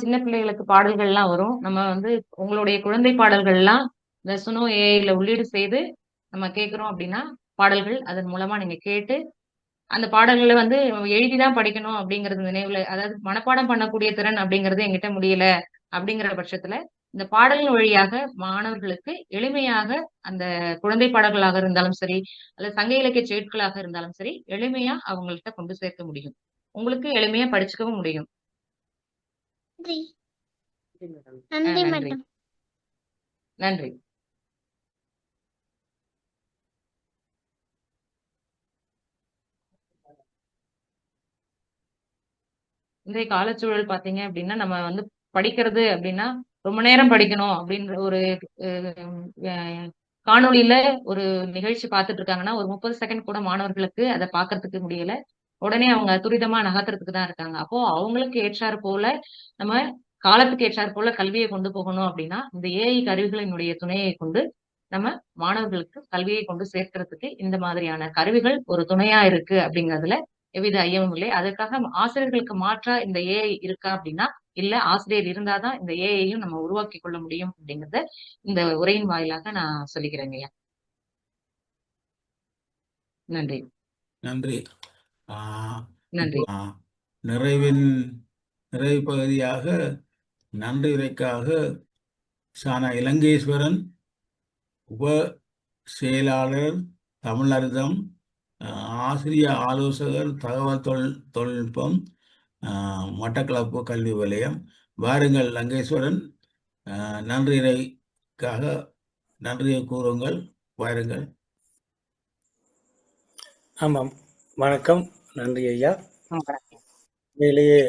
சின்ன பிள்ளைகளுக்கு பாடல்கள்லாம் வரும். நம்ம வந்து உங்களுடைய குழந்தை பாடல்கள்லாம் இந்த சுனோ ஏஐல உள்ளீடு செய்து நம்ம கேட்கிறோம் அப்படின்னா பாடல்கள் அதன் மூலமா நீங்க கேட்டு அந்த பாடல்களை வந்து எழுதிதான் படிக்கணும் அப்படிங்கறது நினைவுல, அதாவது மனப்பாடம் பண்ணக்கூடிய திறன் அப்படிங்கறது என்கிட்ட முடியல அப்படிங்கிற பட்சத்துல இந்த பாடல்கள் வழியாக மாணவர்களுக்கு எளிமையாக அந்த குழந்தை பாடல்களாக இருந்தாலும் சரி அல்லது சங்க இலக்கிய செய்யுட்களாக இருந்தாலும் சரி எளிமையா அவங்கள்ட்ட கொண்டு சேர்க்க முடியும். உங்களுக்கு எளிமையா படிச்சுக்கவும் முடியும். நன்றி நன்றி. மேடம். நன்றி. இன்றைய காலச்சூழல் பாத்தீங்க அப்படின்னா நம்ம வந்து படிக்கிறது அப்படின்னா ரொம்ப நேரம் படிக்கணும் அப்படின்ற ஒரு காணொளியில ஒரு நிகழ்ச்சி பார்த்துட்டு இருக்காங்கன்னா ஒரு 30 செகண்ட் கூட மாணவர்களுக்கு அதை பாக்குறதுக்கு முடியல. உடனே அவங்க துரிதமா நகர்த்துறதுக்கு தான் இருக்காங்க. அப்போ அவங்களுக்கு ஏற்றாறு போல நம்ம காலத்துக்கு ஏற்றாறு போல கல்வியை கொண்டு போகணும் அப்படின்னா இந்த ஏஐ கருவிகளினுடைய துணையை கொண்டு நம்ம மாணவர்களுக்கு கல்வியை கொண்டு சேர்க்கறதுக்கு இந்த மாதிரியான கருவிகள் ஒரு துணையா இருக்கு அப்படிங்கறதுல எவ்வித ஐயமும் இல்லை. அதற்காக ஆசிரியர்களுக்கு மாற்றா இந்த ஏஐ இருக்கா அப்படின்னா இல்ல, ஆசிரியர் இருந்தாதான் இந்த ஏஐயும் நம்ம உருவாக்கி கொள்ள முடியும் அப்படிங்கறத இந்த உரையின் வாயிலாக நான் சொல்லிக்கிறேங்க ஐயா. நன்றி. நன்றி. நன்றி. நிறைவு பகுதியாக நன்றி உரைக்காக சானா இலங்கேஸ்வரன், உப செயலாளர் தமிழர்தம், ஆசிரிய ஆலோசகர் தகவல் தொழில்நுட்பம், மட்டக்களப்பு கல்வி வலயம். வாருங்கள் லங்கேஸ்வரன், நன்றிக்காக நன்றியை கூறுங்கள். வாருங்கள். ஆமாம், வணக்கம். நன்றி ஐயா. உண்மையிலேயே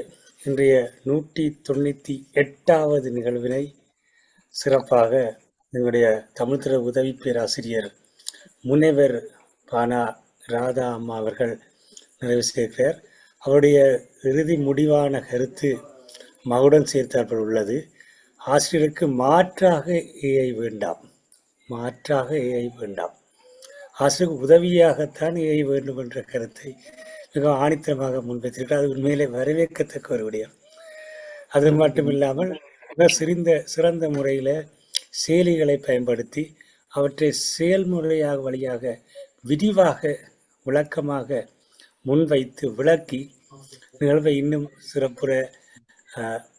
இன்றைய 198வது நிகழ்வினை சிறப்பாக எங்களுடைய தமிழ்துறை உதவி பேராசிரியர் முனைவர் பானா ராதா அம்மா அவர்கள் நிறைவு செய்கிறார். அவருடைய இறுதி முடிவான கருத்து மகுடன் சேர்த்தாற்போல் உள்ளது. ஆசிரியருக்கு மாற்றாக ஏஐ வேண்டாம், மாற்றாக ஏஐ வேண்டாம், ஆசிரியருக்கு உதவியாகத்தான் ஏஐ வேண்டும் என்ற கருத்தை மிகவும் ஆணித்தரமாக முன்வைத்திருக்கிறார். அது உண்மையிலே வரவேற்கத்தக்க ஒரு விடயம். அது மட்டும் இல்லாமல் சிறந்த முறையில் செயலிகளை பயன்படுத்தி அவற்றை செயல்முறையாக வழியாக விரிவாக விளக்கமாக முன்வைத்து விளக்கி நிகழ்வை இன்னும் சிறப்புற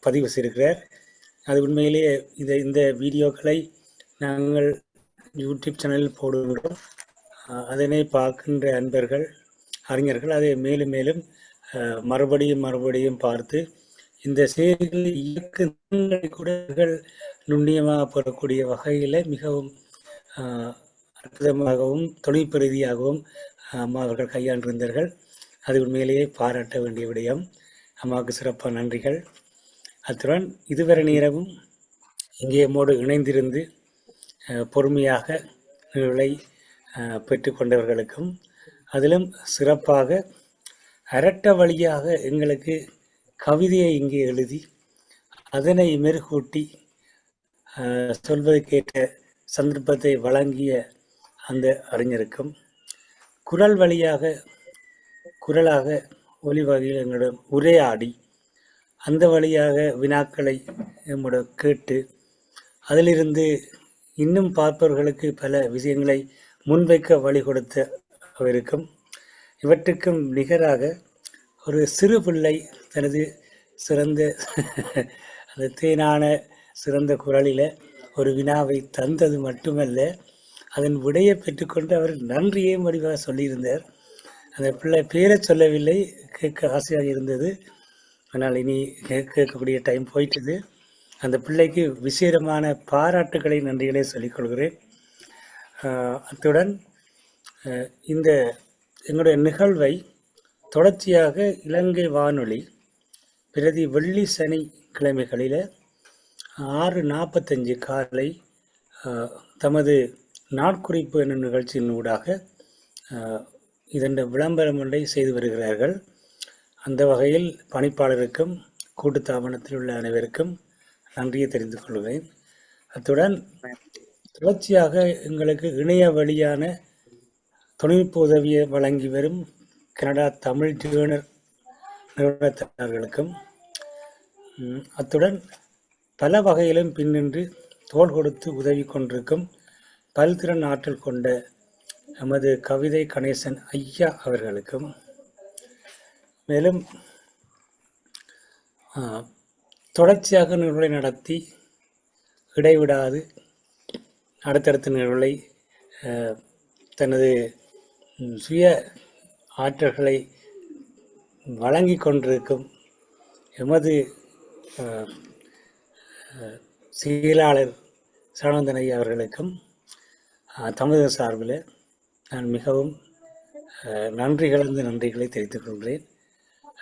பதிவு செய்திருக்கிறார். அது உண்மையிலேயே இந்த வீடியோக்களை நாங்கள் யூடியூப் சேனலில் போடுகிறோம். அதனை பார்க்கின்ற அன்பர்கள் அறிஞர்கள் அதை மேலும் மேலும் மறுபடியும் பார்த்து இந்த செயல்களை இயக்கங்களை கூட நுண்ணியமாக பெறக்கூடிய வகையில் மிகவும் அற்புதமாகவும் தொழில்நுட்ப ரீதியாகவும் அம்மா அவர்கள் கையாண்டிருந்தார்கள். அது உண்மையிலேயே பாராட்ட வேண்டிய விடயம். அம்மாவுக்கு சிறப்பான நன்றிகள். அத்துடன் இதுவரை நேரமும் இங்கே நம்மோடு இணைந்திருந்து பொறுமையாக நிகழ்வை பெற்றுக்கொண்டவர்களுக்கும், அதிலும் சிறப்பாக அரட்ட வழியாக எங்களுக்கு கவிதையை இங்கே எழுதி அதனை மெருகூட்டி சொல்வதற்கேற்ற சந்தர்ப்பத்தை வழங்கிய அந்த அறிஞருக்கும், குரலாக ஒலி வகையில் எங்களிடம் உரையாடி அந்த வழியாக வினாக்களை நம்முடைய கேட்டு அதிலிருந்து இன்னும் பார்ப்பவர்களுக்கு பல விஷயங்களை முன்வைக்க வழி கொடுத்த அவருக்கும், இவற்றுக்கும் நிகராக ஒரு சிறு பிள்ளை தனது சிறந்த அந்த தேனான சிறந்த குரலில் ஒரு வினாவை தந்தது மட்டுமல்ல, அதன் விடையை பெற்றுக்கொண்டு அவர் நன்றியையும் வடிவாக சொல்லியிருந்தார். அந்த பிள்ளை பேரை சொல்லவில்லை, கேட்க ஆசையாக இருந்தது. ஆனால் இனி கேட்கக்கூடிய டைம் போயிட்டது. அந்த பிள்ளைக்கு விசேடமான பாராட்டுகளை நன்றிகளை சொல்லிக்கொள்கிறேன். அத்துடன் இந்த எங்களுடைய நிகழ்வை தொடர்ச்சியாக இலங்கை வானொலி பிரதி வெள்ளி சனி கிழமைகளில் 6:45 காலை தமது நாட்குறிப்பு என்னும் நிகழ்ச்சியின் ஊடாக இதன் விளம்பரம் ஒன்றை செய்து வருகிறார்கள். அந்த வகையில் பணிப்பாளருக்கும் கூட்டுத்தாபனத்தில் உள்ள அனைவருக்கும் நன்றியை தெரிந்து கொள்கிறேன். அத்துடன் தொடர்ச்சியாக எங்களுக்கு இணைய வழியான தொழில்நுட்ப உதவியை வழங்கி வரும் கனடா தமிழ் ஜேர்னல் நிறுவனத்தினர்களுக்கும், அத்துடன் பல வகையிலும் பின்னின்று தோள் கொடுத்து உதவி கொண்டிருக்கும் பல்திறன் ஆற்றல் கொண்ட நமது கவிதை கணேசன் ஐயா அவர்களுக்கும், மேலும் தொடர்ச்சியாக நிகழ்வுகளை நடத்தி இடைவிடாது அடுத்தடுத்த நிகழ்வுகளை தனது சுய ஆற்றல்களை வழங்கி கொண்டிருக்கும் எமது செயலாளர் சரவணன் ஐயா அவர்களுக்கும் தமிழக சார்பில் நான் மிகவும் நன்றி கலந்த நன்றிகளை தெரிவித்துக் கொள்கிறேன்.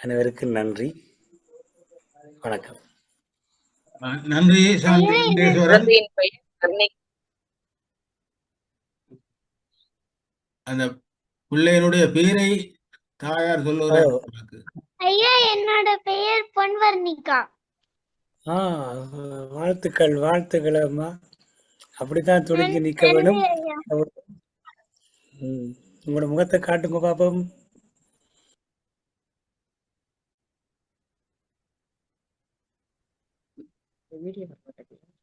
அனைவருக்கும் நன்றி, வணக்கம். நன்றி சாந்தீஸ்வரன். அந்த பிள்ளையினுடைய பெயரை தாயார் சொல்லுவார். ஐயா, என்னோட பெயர் பொன்வர்ணிகா. வாழ்த்துக்கள் அம்மா. அப்படித்தான் துணிஞ்சு நிக்க வேணும். உங்களோட முகத்தை காட்டுங்க பாப்போம்.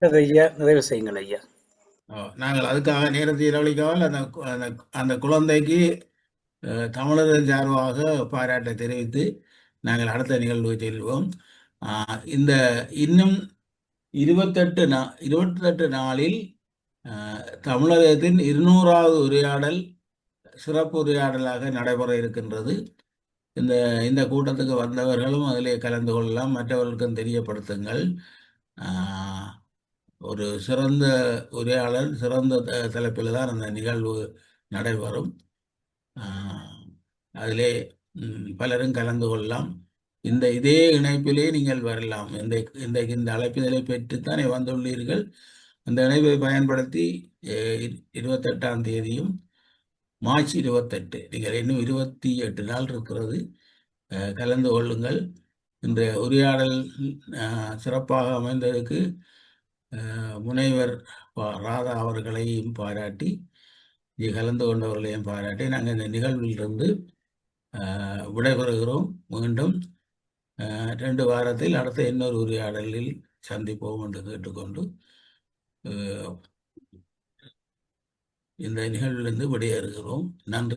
ஐயா, நிறைவு செய்யுங்கள் ஐயா. நாங்கள் அதுக்காக நேரத்தை செலவழிக்காமல் அந்த குழந்தைக்கு தமிழர்கள் சார்பாக பாராட்டை தெரிவித்து நாங்கள் அடுத்த நிகழ்வுக்கு செல்வோம். இந்த இன்னும் 28 நாளில் தமிழகத்தின் 200வது உரையாடல் சிறப்பு உரையாடலாக நடைபெற இருக்கின்றது. இந்த கூட்டத்துக்கு வந்தவர்களும் அதிலே கலந்து கொள்ளலாம், மற்றவர்களுக்கும் தெரியப்படுத்துங்கள். ஒரு சிறந்த உரையாடல், சிறந்த தலைப்பில் தான் அந்த நிகழ்வு நடைபெறும். அதிலே பலரும் கலந்து கொள்ளலாம். இதே இணைப்பிலே நீங்கள் வரலாம். இந்த அழைப்பிதழை பெற்றுத்தானே வந்துள்ளீர்கள். அந்த இணைப்பை பயன்படுத்தி 28ஆம் தேதியும் மார்ச் 28, நீங்கள் இன்னும் 28 நாள் இருக்கிறது. கலந்து கொள்ளுங்கள். இன்றைய உரையாடல் சிறப்பாக அமைந்ததற்கு முனைவர் ராதா அவர்களையும் பாராட்டி, இங்கே கலந்து கொண்டவர்களையும் பாராட்டி நாங்கள் இந்த நிகழ்விலிருந்து விடைபெறுகிறோம். மீண்டும் 2 வாரத்தில் அடுத்த இன்னொரு உரையாடலில் சந்திப்போம் என்று கேட்டுக்கொண்டு இந்த நிகழ்விலிருந்து விடையேறுகிறோம். நன்றி.